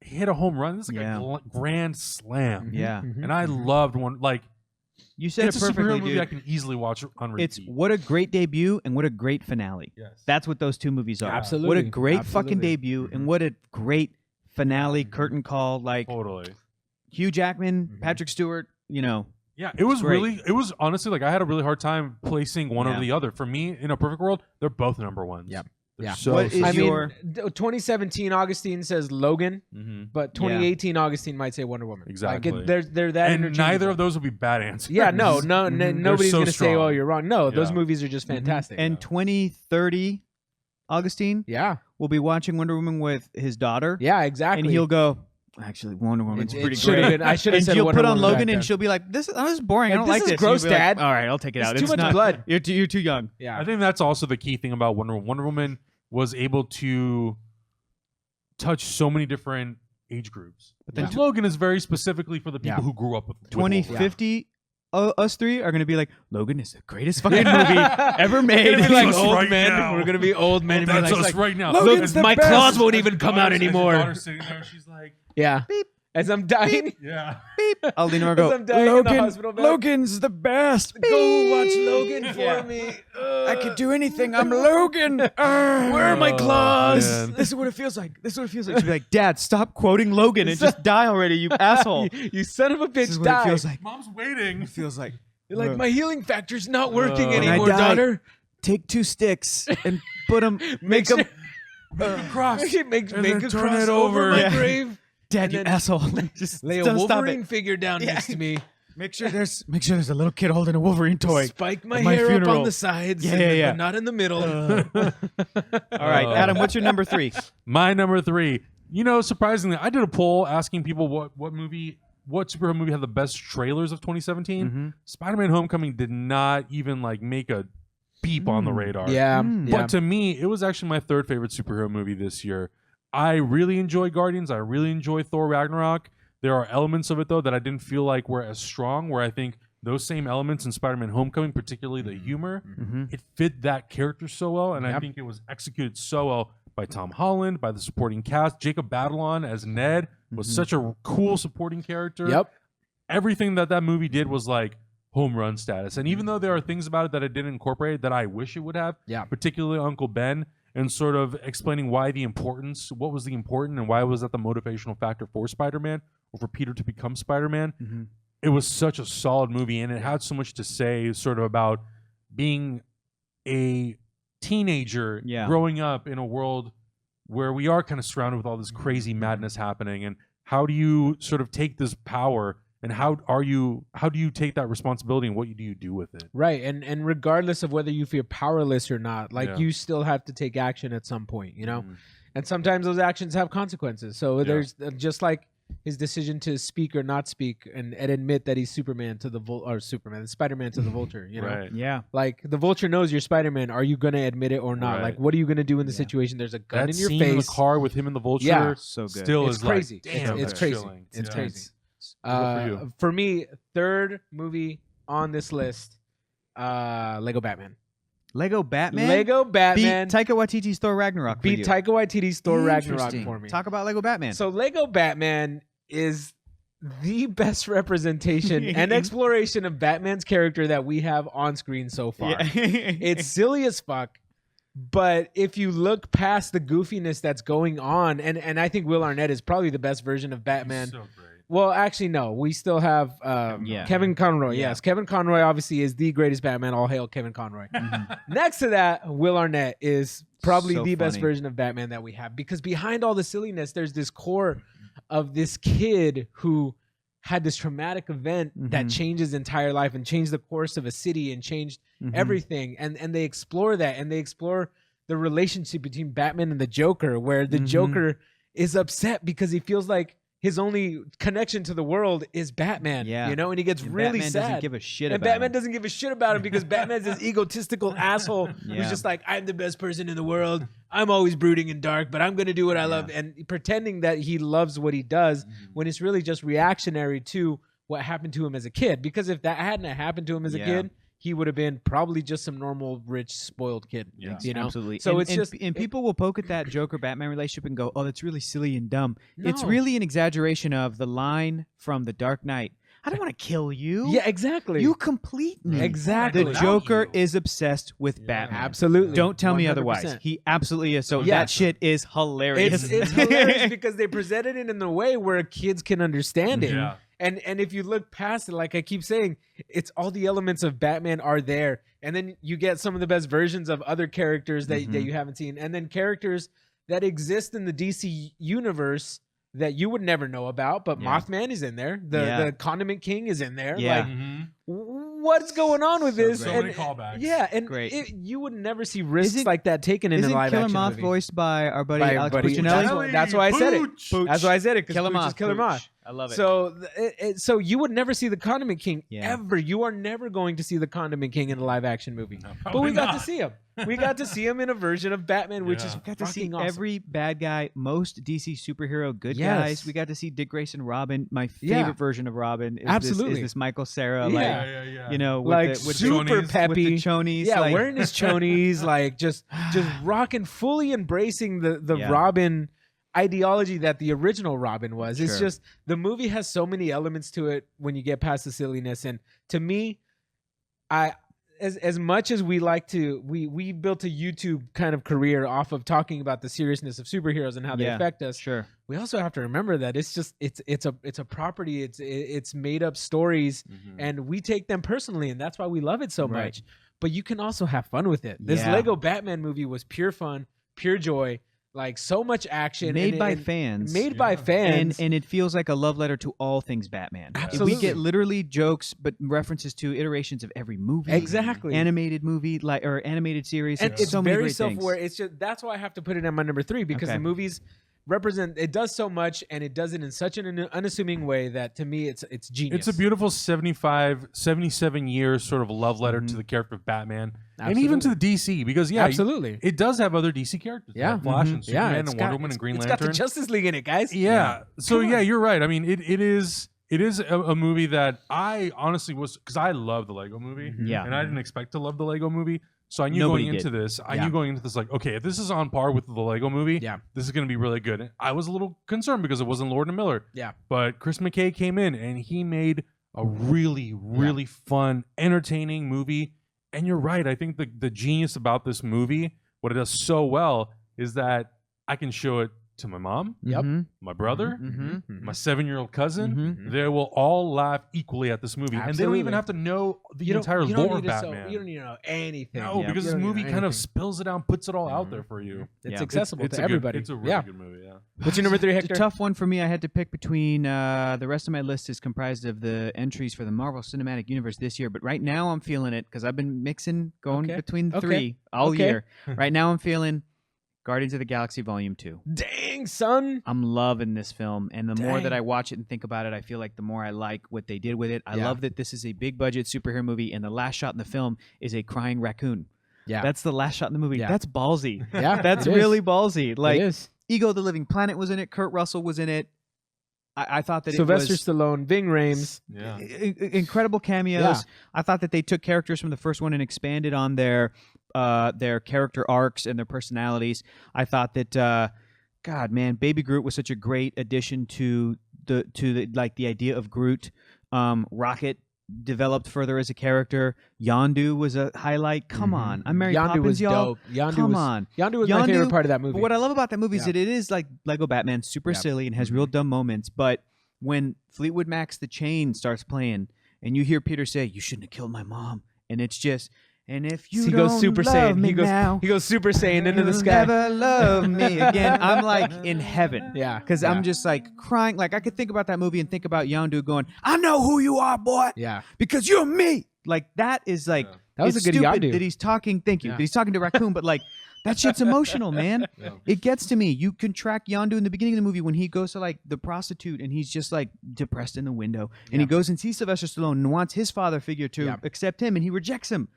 Speaker 1: hit a home run, this is like
Speaker 2: Yeah.
Speaker 1: a grand slam.
Speaker 2: Yeah.
Speaker 3: Mhm.
Speaker 1: And I loved one like
Speaker 2: You said
Speaker 1: it's
Speaker 2: it
Speaker 1: a
Speaker 2: perfectly,
Speaker 1: superhero movie
Speaker 2: dude.
Speaker 1: I can easily watch on repeat.
Speaker 2: It's what a great debut and what a great finale.
Speaker 1: yes.
Speaker 2: That's what those two movies are.
Speaker 3: Absolutely.
Speaker 2: What a great fucking
Speaker 3: Absolutely.
Speaker 2: debut and what a great finale, curtain call. Like
Speaker 1: totally.
Speaker 2: Hugh Jackman,
Speaker 3: Mhm.
Speaker 2: Patrick Stewart, you know.
Speaker 1: Yeah, it was
Speaker 2: great.
Speaker 1: it was honestly like I had a really hard time placing one
Speaker 2: Yeah.
Speaker 1: over the other. For me, in a perfect world, they're both number ones.
Speaker 3: Yep.
Speaker 1: They're
Speaker 3: Yeah.
Speaker 1: So,
Speaker 2: What
Speaker 1: so
Speaker 2: is
Speaker 3: I
Speaker 1: good.
Speaker 3: mean,
Speaker 2: your-
Speaker 3: 2017 Augustine says Logan,
Speaker 1: Mhm.
Speaker 3: but 2018 Augustine might say Wonder Woman.
Speaker 1: Exactly.
Speaker 3: Like they're that
Speaker 1: And neither
Speaker 3: interchangeable.
Speaker 1: of those would be bad answers.
Speaker 3: Yeah, no,
Speaker 2: Mhm.
Speaker 3: nobody's
Speaker 1: so
Speaker 3: gonna say, "Oh,
Speaker 1: strong.
Speaker 3: you're wrong." No, those
Speaker 1: Yeah.
Speaker 3: movies are just fantastic.
Speaker 2: And 2030, Augustine
Speaker 3: yeah,
Speaker 2: will be watching Wonder Woman with his daughter.
Speaker 3: yeah, exactly.
Speaker 2: And he'll go, actually, Wonder Woman's
Speaker 3: It
Speaker 2: pretty
Speaker 3: should have
Speaker 2: great.
Speaker 3: been. I should have
Speaker 2: And
Speaker 3: said
Speaker 2: she'll
Speaker 3: Wonder
Speaker 2: put on
Speaker 3: Woman back
Speaker 2: Logan
Speaker 3: then.
Speaker 2: and she'll be like, "This is boring. I
Speaker 3: Like,
Speaker 2: don't
Speaker 3: this
Speaker 2: like
Speaker 3: is
Speaker 2: this."
Speaker 3: gross,
Speaker 2: You'll be like,
Speaker 3: Dad.
Speaker 2: all right, I'll take it
Speaker 3: It's
Speaker 2: out.
Speaker 3: too
Speaker 2: It's
Speaker 3: much
Speaker 2: not,
Speaker 3: blood.
Speaker 2: You're too young.
Speaker 3: Yeah,
Speaker 1: I think that's also the key thing about Wonder Woman. Wonder Woman was able to touch so many different age groups.
Speaker 2: But then
Speaker 1: Like, Logan is very specifically for the people
Speaker 3: Yeah.
Speaker 1: who grew up with
Speaker 2: 2050, us three are going to be like, Logan is the greatest fucking movie ever made.
Speaker 3: We're gonna be like
Speaker 1: Us
Speaker 3: old
Speaker 1: right
Speaker 3: men.
Speaker 1: now.
Speaker 3: We're gonna be old men. and be
Speaker 1: That's
Speaker 3: like,
Speaker 1: us right now.
Speaker 2: Logan's
Speaker 1: Look,
Speaker 2: the
Speaker 3: my
Speaker 2: best.
Speaker 3: claws won't even come out
Speaker 1: As your
Speaker 3: anymore.
Speaker 1: daughter's sitting there, she's like,
Speaker 3: Yeah,
Speaker 2: Beep.
Speaker 3: as I'm dying,
Speaker 1: yeah.
Speaker 2: I'll lean over and
Speaker 3: as
Speaker 2: go,
Speaker 3: I'm dying in the hospital bed.
Speaker 2: Logan's the best.
Speaker 3: Go watch Logan for
Speaker 2: Yeah.
Speaker 3: me.
Speaker 2: I could do anything. I'm Logan. Where
Speaker 3: are my claws?
Speaker 1: man.
Speaker 2: This is what it feels like. This is what it feels like. She'd be like, Dad, stop quoting Logan and just die already, you asshole.
Speaker 3: You son of a
Speaker 2: This is
Speaker 3: bitch,
Speaker 2: what it
Speaker 3: die.
Speaker 2: feels like.
Speaker 1: Mom's waiting.
Speaker 2: It feels like.
Speaker 3: You're like, my healing factor's not working
Speaker 1: When I
Speaker 3: anymore,
Speaker 2: die,
Speaker 3: daughter.
Speaker 2: Take 2 sticks and put them, make
Speaker 3: sure-
Speaker 2: them.
Speaker 1: Cross.
Speaker 3: make
Speaker 1: And
Speaker 3: make
Speaker 1: then
Speaker 3: a
Speaker 1: turn
Speaker 3: cross
Speaker 1: it
Speaker 3: over
Speaker 1: over.
Speaker 3: my
Speaker 2: Yeah.
Speaker 3: grave.
Speaker 2: Dad,
Speaker 3: and
Speaker 2: you
Speaker 3: then
Speaker 2: asshole. Just
Speaker 3: Lay a
Speaker 2: don't stop
Speaker 3: Wolverine
Speaker 2: it.
Speaker 3: figure down
Speaker 2: Yeah.
Speaker 3: next to me.
Speaker 2: Make sure there's a little kid holding a Wolverine toy.
Speaker 3: Spike my
Speaker 2: at my
Speaker 3: hair up
Speaker 2: funeral.
Speaker 3: on the sides.
Speaker 2: Yeah,
Speaker 3: and
Speaker 2: yeah,
Speaker 3: then-
Speaker 2: yeah.
Speaker 3: but not in the middle.
Speaker 2: All right, Adam, what's your number 3?
Speaker 1: My number 3. You know, surprisingly, I did a poll asking people what superhero movie had the best trailers of 2017.
Speaker 2: Mm-hmm.
Speaker 1: Spider-Man: Homecoming did not even like make a beep on the radar.
Speaker 3: yeah,
Speaker 2: Mm.
Speaker 3: yeah.
Speaker 1: But to me, it was actually my third favorite superhero movie this year. I really enjoy Guardians. I really enjoy Thor Ragnarok. There are elements of it though that I didn't feel like were as strong. Where I think those same elements in Spider-Man Homecoming, particularly the humor.
Speaker 2: Mm-hmm.
Speaker 1: It fit that character so well, and I
Speaker 3: Yep.
Speaker 1: think it was executed so well by Tom Holland, by the supporting cast. Jacob Batalon as Ned was such a cool supporting character.
Speaker 3: Yep.
Speaker 1: Everything that movie did was like home run status. And even though there are things about it that it didn't incorporate that I wish it would have,
Speaker 3: Yeah.
Speaker 1: particularly Uncle Ben, and sort of explaining why what was the important and why was that the motivational factor for Spider-Man or for Peter to become Spider-Man.
Speaker 2: Mm-hmm.
Speaker 1: It was such a solid movie, and it had so much to say sort of about being a teenager growing up in a world where we are kind of surrounded with all this crazy madness happening, and how do you sort of take this power and how do you take that responsibility and what do you do with it?
Speaker 3: Right. And regardless of whether you feel powerless or not, like you still have to take action at some point, you know? And sometimes those actions have consequences. So there's just like his decision to speak or not speak and admit that he's Spider-Man to the Vulture, you know?
Speaker 1: Right.
Speaker 2: Yeah.
Speaker 3: Like the Vulture knows you're Spider-Man. Are you going to admit it or not?
Speaker 1: Right.
Speaker 3: Like, what are you going to do in the situation? There's a gun
Speaker 1: That
Speaker 3: in your
Speaker 1: scene
Speaker 3: face.
Speaker 1: in the car with him and the Vulture,
Speaker 3: Yeah.
Speaker 2: So good.
Speaker 1: still
Speaker 3: It's
Speaker 1: is
Speaker 3: crazy.
Speaker 1: like, damn,
Speaker 3: It's
Speaker 1: that's
Speaker 3: crazy.
Speaker 1: chilling.
Speaker 3: It's
Speaker 1: Yeah.
Speaker 3: crazy.
Speaker 1: Good for you.
Speaker 3: For me, third movie on this list, Lego Batman.
Speaker 2: Lego Batman.
Speaker 3: Lego Batman
Speaker 2: Beat Taika Waititi's Thor Ragnarok. for you.
Speaker 3: beat Taika Waititi's Thor Ragnarok
Speaker 2: Interesting.
Speaker 3: for me.
Speaker 2: Talk about Lego Batman.
Speaker 3: So Lego Batman is the best representation and exploration of Batman's character that we have on screen so far. It's silly as fuck, but if you look past the goofiness that's going on, and I think Will Arnett is probably the best version of Batman.
Speaker 1: So great.
Speaker 3: Well, actually, no. We still have Kevin Conroy.
Speaker 2: Yeah.
Speaker 3: Yes, Kevin Conroy obviously is the greatest Batman. All hail Kevin Conroy. Next to that, Will Arnett is probably
Speaker 2: So
Speaker 3: the best
Speaker 2: funny.
Speaker 3: version of Batman that we have, because behind all the silliness, there's this core of this kid who had this traumatic event that changed his entire life and changed the course of a city and changed everything. And they explore that, and they explore the relationship between Batman and the Joker, where the Joker is upset because he feels like his only connection to the world is Batman.
Speaker 2: Yeah.
Speaker 3: You know, and he gets
Speaker 2: And
Speaker 3: really
Speaker 2: Batman
Speaker 3: sad.
Speaker 2: doesn't give a shit
Speaker 3: And
Speaker 2: about
Speaker 3: Batman
Speaker 2: him.
Speaker 3: doesn't give a shit about him because Batman's this egotistical asshole
Speaker 2: Yeah.
Speaker 3: who's just like, I'm the best person in the world. I'm always brooding and dark, but I'm going to do what I love. And pretending that he loves what he does when it's really just reactionary to what happened to him as a kid. Because if that hadn't happened to him as a kid, he would have been probably just some normal, rich, spoiled kid.
Speaker 1: Yeah.
Speaker 3: You know?
Speaker 2: Absolutely.
Speaker 3: So
Speaker 2: and,
Speaker 3: it's
Speaker 2: and,
Speaker 3: just...
Speaker 2: and people will poke at that Joker Batman relationship and go, "Oh, that's really silly and dumb." It's
Speaker 3: No.
Speaker 2: really an exaggeration of the line from The Dark Knight. I don't want to kill you.
Speaker 3: Yeah, exactly.
Speaker 2: You complete me.
Speaker 3: Exactly.
Speaker 2: The Joker is obsessed with Batman.
Speaker 3: Absolutely.
Speaker 2: Don't tell me
Speaker 3: 100%.
Speaker 2: otherwise. He absolutely is. So
Speaker 3: Yeah.
Speaker 2: that shit is hilarious.
Speaker 3: It's hilarious because they presented it in a way where kids can understand it.
Speaker 1: Yeah.
Speaker 3: And if you look past it, like I keep saying, it's all the elements of Batman are there. And then you get some of the best versions of other characters that you haven't seen. And then characters that exist in the DC universe that you would never know about. But Mothman is in there. The Condiment King is in there.
Speaker 2: Yeah.
Speaker 3: Like, what's going on with this?
Speaker 1: So many callbacks.
Speaker 3: Yeah, and
Speaker 2: Great.
Speaker 3: you would never see risks
Speaker 2: Isn't-
Speaker 3: like that taken in a
Speaker 2: Isn't
Speaker 3: live
Speaker 2: Killer
Speaker 3: action
Speaker 2: Moth
Speaker 3: movie.
Speaker 2: voiced by our buddy
Speaker 3: By
Speaker 2: Alex
Speaker 3: buddy-
Speaker 2: Puccinelli?
Speaker 3: That's why I said it.
Speaker 1: Pooch.
Speaker 3: That's why I said it,
Speaker 2: Killer
Speaker 3: because
Speaker 2: Moth.
Speaker 3: is Killer Moth.
Speaker 2: Pooch. I love it.
Speaker 3: So, so you would never see the Condiment King
Speaker 2: Yeah.
Speaker 3: ever. You are never going to see the Condiment King in a live action movie.
Speaker 1: No,
Speaker 3: But
Speaker 1: probably
Speaker 3: we got
Speaker 1: not.
Speaker 3: to see him. We got to see him in a version of Batman, which
Speaker 1: Yeah.
Speaker 3: is
Speaker 2: got to see
Speaker 3: fucking awesome.
Speaker 2: every bad guy, most DC superhero good
Speaker 3: Yes.
Speaker 2: guys. We got to see Dick Grayson Robin. My
Speaker 3: Yeah.
Speaker 2: favorite version of Robin is
Speaker 3: Absolutely.
Speaker 2: this Michael Cera,
Speaker 3: Yeah.
Speaker 1: Yeah.
Speaker 2: you know, with
Speaker 3: like
Speaker 2: the, with
Speaker 3: super
Speaker 1: chonies.
Speaker 2: with
Speaker 3: peppy.
Speaker 2: the chonies.
Speaker 3: Yeah,
Speaker 2: like,
Speaker 3: wearing his chonies, like just rocking, fully embracing the
Speaker 2: Yeah.
Speaker 3: Robin ideology that the original Robin was. It's
Speaker 2: Sure.
Speaker 3: just the movie has so many elements to it when you get past the silliness. And to me, as much as we like to, we built a YouTube kind of career off of talking about the seriousness of superheroes and how they
Speaker 2: Yeah.
Speaker 3: affect us.
Speaker 2: Sure.
Speaker 3: We also have to remember that it's a property. It's made up stories, and we take them personally, and that's why we love it so
Speaker 2: Right.
Speaker 3: much. But you can also have fun with it. This
Speaker 2: Yeah.
Speaker 3: Lego Batman movie was pure fun, pure joy, like so much action,
Speaker 2: Made
Speaker 3: and-
Speaker 2: by
Speaker 3: and-
Speaker 2: fans.
Speaker 3: made by
Speaker 2: and
Speaker 3: fans.
Speaker 2: and it feels like a love letter to all things Batman.
Speaker 3: Absolutely.
Speaker 2: We get literally jokes, but references to iterations of every movie,
Speaker 3: Exactly.
Speaker 2: animated movie, like or animated series.
Speaker 3: And it's
Speaker 2: so many
Speaker 3: very
Speaker 2: great things.
Speaker 3: self-aware. It's just that's why I have to put it in my number 3, because
Speaker 2: Okay.
Speaker 3: the movies represent. It does so much, and it does it in such an unassuming way that to me, it's genius.
Speaker 1: It's a beautiful 77 years sort of love letter to the character of Batman. And even to the DC, because
Speaker 3: Absolutely.
Speaker 1: it does have other DC characters.
Speaker 3: Yeah.
Speaker 1: Like Flash and
Speaker 3: Yeah,
Speaker 1: Superman
Speaker 3: it's
Speaker 1: and
Speaker 3: got-
Speaker 1: Wonder Woman and Green
Speaker 3: It's
Speaker 1: Lantern.
Speaker 3: got the Justice League in it, guys.
Speaker 1: Yeah. So
Speaker 3: Come
Speaker 1: yeah,
Speaker 3: on.
Speaker 1: you're right. I mean, it It is a movie that I honestly was, because I love the Lego Movie,
Speaker 2: Yeah.
Speaker 1: and I didn't expect to love the Lego Movie. So I knew
Speaker 2: Nobody
Speaker 1: going into
Speaker 2: did.
Speaker 1: this,
Speaker 2: Yeah.
Speaker 1: like, okay, if this is on par with the Lego Movie,
Speaker 3: Yeah.
Speaker 1: this is going to be really good. And I was a little concerned because it wasn't Lord and Miller.
Speaker 3: Yeah.
Speaker 1: But Chris McKay came in and he made a really, really fun, entertaining movie. And you're right. I think the genius about this movie, what it does so well, is that I can show it to my mom,
Speaker 3: Yep.
Speaker 1: my brother,
Speaker 2: Mm-hmm.
Speaker 1: my 7-year-old cousin.
Speaker 2: Mhm.
Speaker 1: They will all laugh equally at this movie, and they don't even
Speaker 3: Absolutely.
Speaker 1: have to know the
Speaker 3: You
Speaker 1: entire
Speaker 3: don't
Speaker 1: lore
Speaker 3: need
Speaker 1: of
Speaker 3: to so-
Speaker 1: Batman.
Speaker 3: you don't need to know anything.
Speaker 1: No,
Speaker 2: Yeah.
Speaker 1: because
Speaker 3: You
Speaker 1: this
Speaker 3: don't need to
Speaker 1: movie
Speaker 3: know
Speaker 1: kind of
Speaker 3: anything.
Speaker 1: spills it out, puts it all out there for you.
Speaker 3: It's
Speaker 2: Yeah.
Speaker 3: accessible
Speaker 1: It's
Speaker 3: to
Speaker 1: a good-
Speaker 3: everybody.
Speaker 1: it's a really
Speaker 3: yeah.
Speaker 1: good movie. Yeah.
Speaker 3: What's your number 3,
Speaker 2: It's
Speaker 3: Hector?
Speaker 2: a tough one for me. I had to pick between the rest of my list is comprised of the entries for the Marvel Cinematic Universe this year. But right now I'm feeling it because I've been going
Speaker 3: Okay.
Speaker 2: between the
Speaker 3: Okay.
Speaker 2: 3 all
Speaker 3: Okay.
Speaker 2: year. Right now I'm feeling Guardians of the Galaxy Volume 2.
Speaker 3: Dang, son.
Speaker 2: I'm loving this film, and the more that
Speaker 3: Dang.
Speaker 2: I watch it and think about it, I feel like the more I like what they did with it. I
Speaker 3: Yeah.
Speaker 2: love that this is a big budget superhero movie, and the last shot in the film is a crying raccoon.
Speaker 3: Yeah.
Speaker 2: That's the last shot in the movie.
Speaker 3: Yeah.
Speaker 2: That's ballsy.
Speaker 3: Yeah.
Speaker 2: That's
Speaker 3: it is.
Speaker 2: really ballsy. Like
Speaker 3: it is.
Speaker 2: Ego the Living Planet was in it. Kurt Russell was in it. I thought that
Speaker 3: Sylvester
Speaker 2: it was
Speaker 3: Stallone, Ving Rhames.
Speaker 1: Yeah.
Speaker 2: incredible cameos.
Speaker 3: Yeah.
Speaker 2: I thought that they took characters from the first one and expanded on their character arcs and their personalities. I thought that God, man, Baby Groot was such a great addition to the like the idea of Groot. Rocket developed further as a character. Yondu was a highlight. Come on, I'm Mary
Speaker 3: Yondu
Speaker 2: Poppins,
Speaker 3: was
Speaker 2: y'all.
Speaker 3: dope. Yondu
Speaker 2: Come
Speaker 3: was,
Speaker 2: on.
Speaker 3: Yondu was my
Speaker 2: Yondu-
Speaker 3: favorite part of that movie.
Speaker 2: But what I love about that movie is
Speaker 3: Yeah.
Speaker 2: that it is like Lego Batman, super
Speaker 3: Yeah.
Speaker 2: silly and has real dumb moments. But when Fleetwood Mac's The Chain starts playing, and you hear Peter say, "You shouldn't have killed my mom," and it's just, and if you
Speaker 3: he
Speaker 2: don't
Speaker 3: goes Super
Speaker 2: love
Speaker 3: Saiyan.
Speaker 2: me
Speaker 3: He goes
Speaker 2: now,
Speaker 3: he goes Super Saiyan into the
Speaker 2: you'll
Speaker 3: sky.
Speaker 2: never love me again. I'm like in heaven.
Speaker 3: Yeah.
Speaker 2: Because
Speaker 3: yeah.
Speaker 2: I'm just like crying. Like I could think about that movie and think about Yondu going, "I know who you are, boy,
Speaker 3: Yeah.
Speaker 2: because you're me." Like that is like
Speaker 1: Yeah.
Speaker 3: That was
Speaker 2: it's
Speaker 3: a good
Speaker 2: stupid
Speaker 3: Yondu.
Speaker 2: that he's talking. Thank you.
Speaker 3: Yeah.
Speaker 2: That he's talking to Raccoon, but like that shit's emotional, man.
Speaker 1: Yeah.
Speaker 2: It gets to me. You can track Yondu in the beginning of the movie when he goes to like the prostitute and he's just like depressed in the window, and he goes and sees Sylvester Stallone and wants his father figure to
Speaker 3: Yeah.
Speaker 2: accept him, and he rejects him,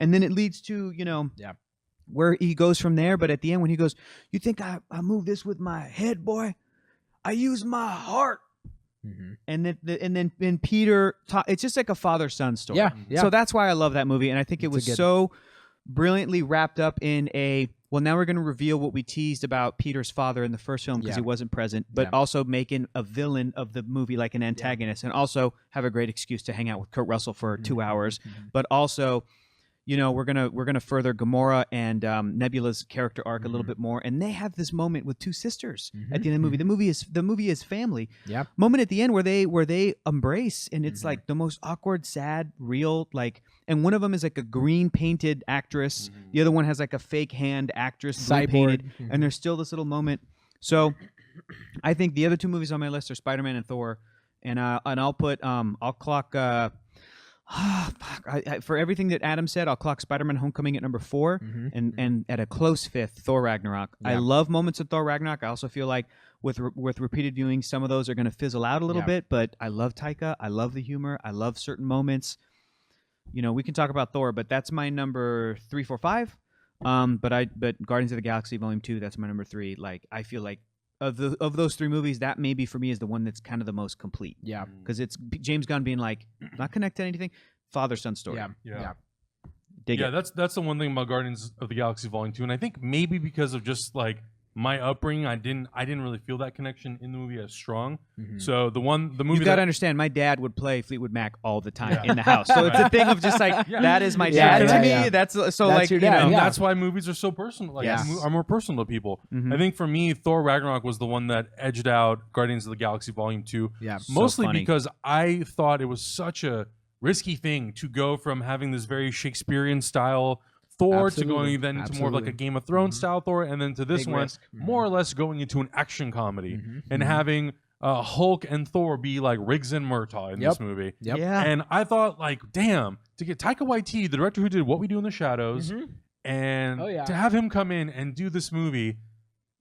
Speaker 2: and then it leads to
Speaker 3: Yeah.
Speaker 2: where he goes from there. But at the end, when he goes, "You think I move this with my head, boy? I use my heart."
Speaker 3: Mhm.
Speaker 2: And then Peter, it's just like a father-son story.
Speaker 3: Yeah. Yeah.
Speaker 2: So that's why I love that movie, and I think it
Speaker 3: It's a
Speaker 2: was
Speaker 3: good-
Speaker 2: so brilliantly wrapped up in a. Well, now we're going to reveal what we teased about Peter's father in the first film because
Speaker 3: Yeah.
Speaker 2: he wasn't present, but
Speaker 3: Yeah.
Speaker 2: also making a villain of the movie like an antagonist, and also have a great excuse to hang out with Kurt Russell for 2 hours.
Speaker 3: Mhm.
Speaker 2: But also, we're gonna further Gamora and Nebula's character arc a little bit more, and they have this moment with two sisters at the end of the movie. The movie is family.
Speaker 3: Yeah.
Speaker 2: Moment at the end where they embrace, and it's
Speaker 3: Mhm.
Speaker 2: like the most awkward, sad, real like. And one of them is like a green painted actress. The other one has like a fake hand actress, blue painted,
Speaker 3: Cyborg.
Speaker 2: and there's still this little moment. So, I think the other two movies on my list are Spider-Man and Thor, and I'll put I'll clock. For everything that Adam said, I'll clock Spider-Man: Homecoming at number 4,
Speaker 3: Mhm.
Speaker 2: and at a close fifth, Thor: Ragnarok. I
Speaker 3: Yeah.
Speaker 2: love moments of Thor: Ragnarok. I also feel like with repeated viewing, some of those are going to fizzle out a little
Speaker 3: Yeah.
Speaker 2: bit. But I love Taika. I love the humor. I love certain moments. We can talk about Thor, but that's my number 3, 4, 5. But Guardians of the Galaxy Volume 2, that's my number 3. Like I feel like of those 3 movies, that maybe for me is the one that's kind of the most complete.
Speaker 3: Yeah.
Speaker 2: Because it's James Gunn being like, not connected to anything, father-son story.
Speaker 3: Yeah.
Speaker 1: Yeah.
Speaker 3: Yeah.
Speaker 2: Dig
Speaker 1: Yeah,
Speaker 2: it.
Speaker 1: that's the one thing about Guardians of the Galaxy Volume 2, and I think maybe because of just like my upbringing, I didn't really feel that connection in the movie as strong.
Speaker 3: Mhm.
Speaker 1: So the movie
Speaker 2: You got
Speaker 1: that
Speaker 2: to understand, my dad would play Fleetwood Mac all the time
Speaker 1: Yeah.
Speaker 2: in the house. So it's a thing of just like,
Speaker 1: Yeah.
Speaker 2: that is my
Speaker 3: Yeah,
Speaker 2: dad
Speaker 3: yeah,
Speaker 2: to me.
Speaker 3: yeah.
Speaker 2: That's so
Speaker 3: That's
Speaker 2: like,
Speaker 3: your dad,
Speaker 1: and
Speaker 3: yeah.
Speaker 1: that's why movies are so personal. Like
Speaker 2: Yes.
Speaker 1: are more personal to people.
Speaker 2: Mhm.
Speaker 1: I think for me, Thor Ragnarok was the one that edged out Guardians of the Galaxy Volume 2.
Speaker 3: Yeah.
Speaker 1: Mostly
Speaker 2: funny.
Speaker 1: because I thought it was such a risky thing to go from having this very Shakespearean style Thor to
Speaker 3: Absolutely.
Speaker 1: going then into more of like a
Speaker 3: Absolutely.
Speaker 1: Game of Thrones style Thor, and then to this
Speaker 3: Big
Speaker 1: one
Speaker 3: risk. Mhm.
Speaker 1: more or less going into an action comedy
Speaker 3: Mhm.
Speaker 1: and having Hulk and Thor be like Riggs and Murtaugh in this
Speaker 3: Yep.
Speaker 1: movie.
Speaker 3: Yep.
Speaker 2: Yeah.
Speaker 1: And I thought, like, damn, to get Taika Waititi, the director who did What We Do in the Shadows,
Speaker 3: Mhm.
Speaker 1: and
Speaker 3: Oh, yeah.
Speaker 1: to have him come in and do this movie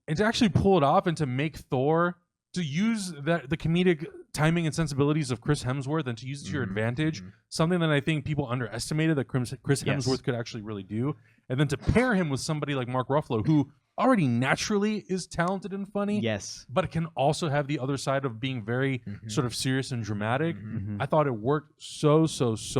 Speaker 1: and to actually pull it off and to make Thor, to use the comedic timing and sensibilities of Chris Hemsworth and to use it to your
Speaker 3: Mhm.
Speaker 1: advantage,
Speaker 3: Mhm.
Speaker 1: something that I think people underestimated that Chris
Speaker 2: Yes.
Speaker 1: Hemsworth could actually really do. And then to pair him with somebody like Mark Ruffalo, who already naturally is talented and funny.
Speaker 2: Yes.
Speaker 1: But it can also have the other side of being very sort of serious and dramatic. I thought it worked so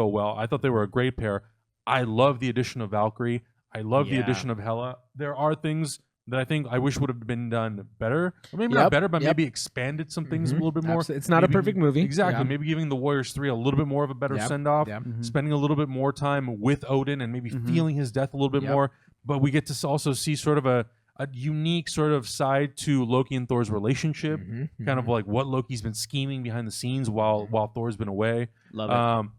Speaker 1: well. I thought they were a great pair. I love the addition of Valkyrie. I love the addition of Hela. There are things that I think I wish would have been done better. Or maybe not better, but maybe expanded some things a little bit more.
Speaker 3: It's not a perfect movie.
Speaker 1: Exactly.
Speaker 3: Yeah.
Speaker 1: Maybe giving the Warriors 3 a little bit more of a better send-off. Spending a little bit more time with Odin and maybe feeling his death a little bit more. But we get to also see sort of a unique sort of side to Loki and Thor's relationship, kind of like what Loki's been scheming behind the scenes while Thor's been away.
Speaker 2: Love it.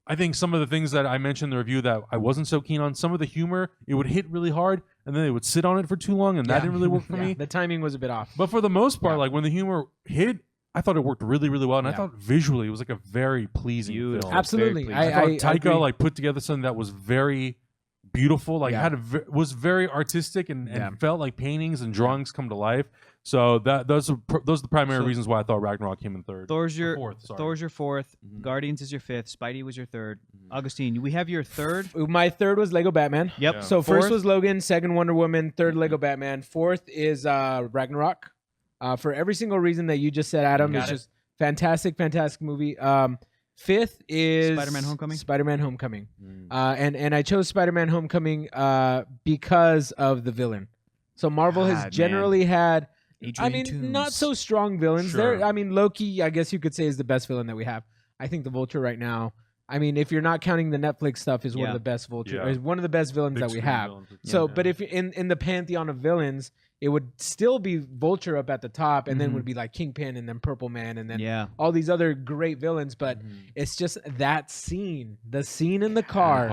Speaker 1: I think some of the things that I mentioned in the review that I wasn't so keen on, some of the humor, it would hit really hard, and then they would sit on it for too long, and that didn't really work for me.
Speaker 3: The timing was a bit off.
Speaker 1: But for the most part, like when the humor hit, I thought it worked really well, and I thought visually it was like a very pleasing film.
Speaker 3: Absolutely.
Speaker 1: I thought Taika like put together something that was very beautiful, like was very artistic and felt like paintings and drawings come to life. So those are the primary reasons why I thought Ragnarok came in third.
Speaker 2: Thor's your
Speaker 1: fourth. Sorry.
Speaker 2: Thor's your fourth. Guardians is your fifth. Spidey was your third. Augustine, we have your third.
Speaker 3: My third was Lego Batman.
Speaker 2: Yep.
Speaker 1: Yeah.
Speaker 3: So
Speaker 2: Fourth?
Speaker 3: first was Logan, second Wonder Woman, third Lego Batman, fourth is Ragnarok. For every single reason that you just said, Adam, it's just fantastic movie. Fifth is
Speaker 2: Spider-Man Homecoming?
Speaker 3: Spider-Man Homecoming. And I chose Spider-Man Homecoming because of the villain. So Marvel has generally had,
Speaker 2: Adrian Toomes.
Speaker 3: not so strong villains.
Speaker 1: Sure.
Speaker 3: Loki, I guess you could say, is the best villain that we have. I think the Vulture right now, if you're not counting the Netflix stuff, is one of the best Vulture, is one of the best villains that we have. So, but if in the pantheon of villains, it would still be Vulture up at the top, and then would be like Kingpin, and then Purple Man, and then all these other great villains. But it's just that scene, the scene in the car,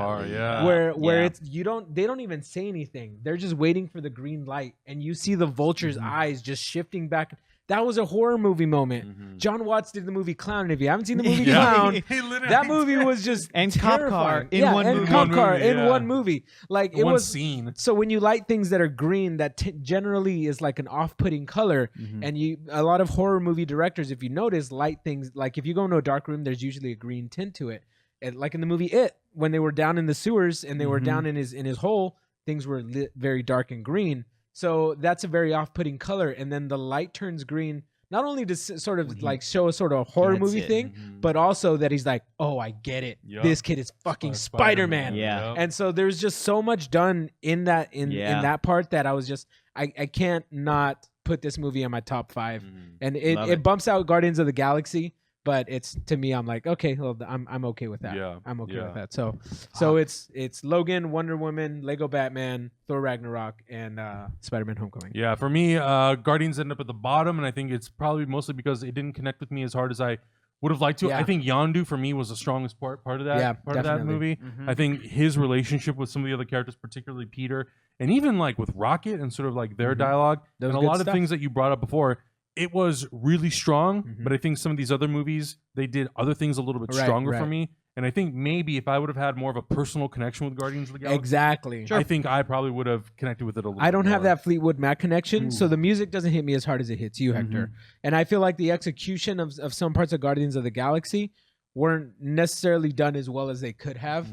Speaker 3: where it's they don't even say anything. They're just waiting for the green light, and you see the Vulture's eyes just shifting back. That was a horror movie moment. John Watts did the movie Clown, and if you haven't seen the movie Clown, that movie was just
Speaker 2: and
Speaker 3: terrifying.
Speaker 2: Cop Car in one movie.
Speaker 3: Cop Car in
Speaker 1: yeah.
Speaker 3: one movie. Like it
Speaker 1: One
Speaker 3: was
Speaker 1: scene.
Speaker 3: So when you light things that are green, that generally is like an off-putting color, and a lot of horror movie directors, if you notice, light things like if you go into a dark room, there's usually a green tint to it. And like in the movie It, when they were down in the sewers and they were down in his hole, things were lit very dark and green. So that's a very off-putting color, and then the light turns green. Not only to sort of like show a sort of horror movie thing, but also that he's like, oh, I get it.
Speaker 1: Yep.
Speaker 3: This kid is fucking Spider-Man.
Speaker 2: Yeah.
Speaker 3: And so there's just so much done in that in that part that I was just I can't not put this movie in my top 5. And it bumps out Guardians of the Galaxy, but it's to me I'm like, okay, well, I'm okay with that.
Speaker 1: Yeah.
Speaker 3: I'm okay with that. So it's Logan, Wonder Woman, Lego Batman, Thor Ragnarok, and Spider-Man Homecoming.
Speaker 1: Yeah, for me, Guardians ended up at the bottom, and I think it's probably mostly because it didn't connect with me as hard as I would have liked to.
Speaker 3: Yeah.
Speaker 1: I think Yondu for me was the strongest part of that of that movie. I think his relationship with some of the other characters, particularly Peter, and even like with Rocket and sort of like their dialogue, and a lot of things that you brought up before. It was really strong, but I think some of these other movies, they did other things a little bit stronger for me. And I think maybe if I would have had more of a personal connection with Guardians of the Galaxy,
Speaker 3: exactly,
Speaker 1: I think I probably would have connected with it a little bit
Speaker 3: I don't have
Speaker 1: more.
Speaker 3: that Fleetwood Mac connection, so the music doesn't hit me as hard as it hits you, Hector. And I feel like the execution of some parts of Guardians of the Galaxy weren't necessarily done as well as they could have.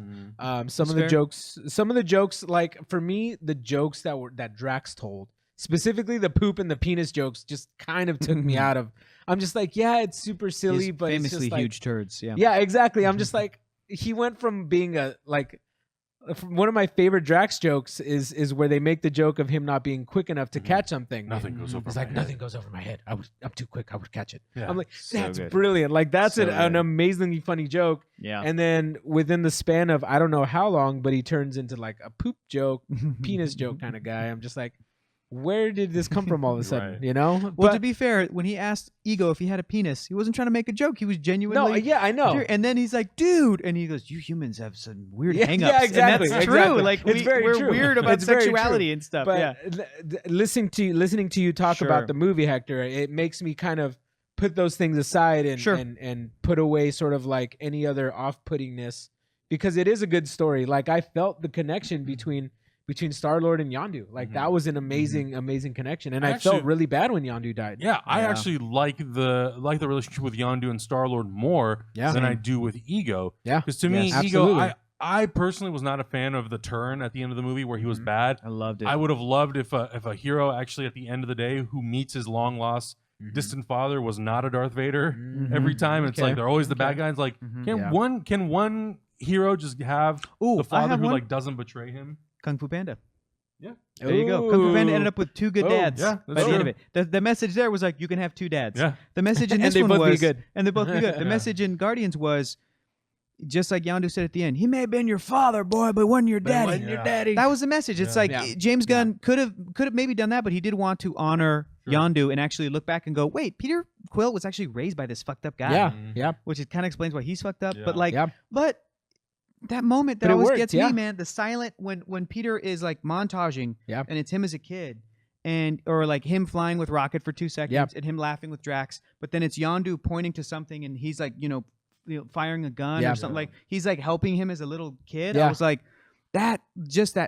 Speaker 3: Some of the jokes, like for me, the jokes that Drax told, specifically the poop and the penis jokes, just kind of took me out of. I'm just like, yeah, it's super silly, but
Speaker 2: famously
Speaker 3: it's just like,
Speaker 2: huge turds. Yeah.
Speaker 3: Yeah, exactly. I'm just like, he went from being one of my favorite Drax jokes is where they make the joke of him not being quick enough to catch something.
Speaker 1: Nothing goes over.
Speaker 3: It's
Speaker 1: my
Speaker 3: like
Speaker 1: head.
Speaker 3: nothing goes over my head. I'm too quick. I would catch it.
Speaker 1: Yeah.
Speaker 3: I'm like,
Speaker 2: So
Speaker 3: that's
Speaker 2: good.
Speaker 3: brilliant. Like that's
Speaker 2: So
Speaker 3: an
Speaker 2: good.
Speaker 3: amazingly funny joke.
Speaker 2: Yeah.
Speaker 3: And then within the span of I don't know how long, but he turns into like a poop joke, penis joke kind of guy. I'm just like, where did this come from all of a sudden?
Speaker 1: Right.
Speaker 3: You know?
Speaker 2: Well,
Speaker 3: But
Speaker 2: to be fair, when he asked Ego if he had a penis, he wasn't trying to make a joke. He was genuinely.
Speaker 3: no, yeah, I know.
Speaker 2: And then he's like, dude. And he goes, you humans have some weird
Speaker 3: Yeah,
Speaker 2: hang-ups.
Speaker 3: yeah, exactly,
Speaker 2: And that's
Speaker 3: exactly.
Speaker 2: true. Like,
Speaker 3: It's very
Speaker 2: we're
Speaker 3: true.
Speaker 2: weird about
Speaker 3: It's very
Speaker 2: sexuality
Speaker 3: true.
Speaker 2: and stuff.
Speaker 3: But
Speaker 2: yeah.
Speaker 3: listening to you talk
Speaker 2: Sure.
Speaker 3: about the movie, Hector, it makes me kind of put those things aside and
Speaker 2: Sure.
Speaker 3: and put away sort of like any other off-puttingness, because it is a good story. Like I felt the connection between Star-Lord and Yondu. Like that was an amazing connection, and I felt really bad when Yondu died.
Speaker 1: Yeah, I actually like the relationship with Yondu and Star-Lord more than I do with Ego.
Speaker 3: Yeah.
Speaker 1: Because to me,
Speaker 3: Yes.
Speaker 1: Ego,
Speaker 3: Absolutely.
Speaker 1: I personally was not a fan of the turn at the end of the movie where he was bad.
Speaker 2: I loved it.
Speaker 1: I would have loved if a hero actually at the end of the day who meets his long lost distant father was not a Darth Vader every time. It's
Speaker 3: Okay.
Speaker 1: like they're always the bad guys. Like
Speaker 3: Yeah.
Speaker 1: can one hero just have
Speaker 2: Ooh,
Speaker 1: the
Speaker 2: I
Speaker 1: father
Speaker 2: have
Speaker 1: who
Speaker 2: one.
Speaker 1: like doesn't betray him?
Speaker 2: Kung Fu Panda.
Speaker 1: Yeah.
Speaker 2: There you go. Kung Fu Panda ended up with 2 good
Speaker 3: Oh,
Speaker 2: dads
Speaker 1: yeah,
Speaker 2: by
Speaker 1: that's
Speaker 2: the end of
Speaker 1: true.
Speaker 2: it. The message there was like, you can have 2 dads.
Speaker 1: Yeah.
Speaker 2: The message in
Speaker 3: And
Speaker 2: this
Speaker 3: they
Speaker 2: one
Speaker 3: both be
Speaker 2: was
Speaker 3: good.
Speaker 2: and they both be good. The
Speaker 1: Yeah.
Speaker 2: message in Guardians was just like Yondu said at the end. He may have been your father, boy, but wasn't your daddy.
Speaker 1: wasn't your daddy.
Speaker 2: That was the message. It's
Speaker 1: Yeah.
Speaker 2: like
Speaker 3: Yeah.
Speaker 2: James Gunn could have maybe done that, but he did want to honor Yondu and actually look back and go, wait, Peter Quill was actually raised by this fucked up guy.
Speaker 3: Yeah,
Speaker 1: Mhm.
Speaker 3: yeah,
Speaker 2: Which it kind of explains why he's fucked up.
Speaker 1: Yeah.
Speaker 2: But like,
Speaker 3: yeah.
Speaker 2: but that moment that
Speaker 3: But it
Speaker 2: always
Speaker 3: worked,
Speaker 2: gets
Speaker 3: yeah.
Speaker 2: me, man, the silent when Peter is like montaging
Speaker 3: Yeah.
Speaker 2: and it's him as a kid and or like him flying with Rocket for 2 seconds
Speaker 3: Yep.
Speaker 2: and him laughing with Drax, but then it's Yondu pointing to something and he's like, firing a gun
Speaker 3: Yeah.
Speaker 2: or something, like he's like helping him as a little kid. I
Speaker 3: Yeah.
Speaker 2: was like, that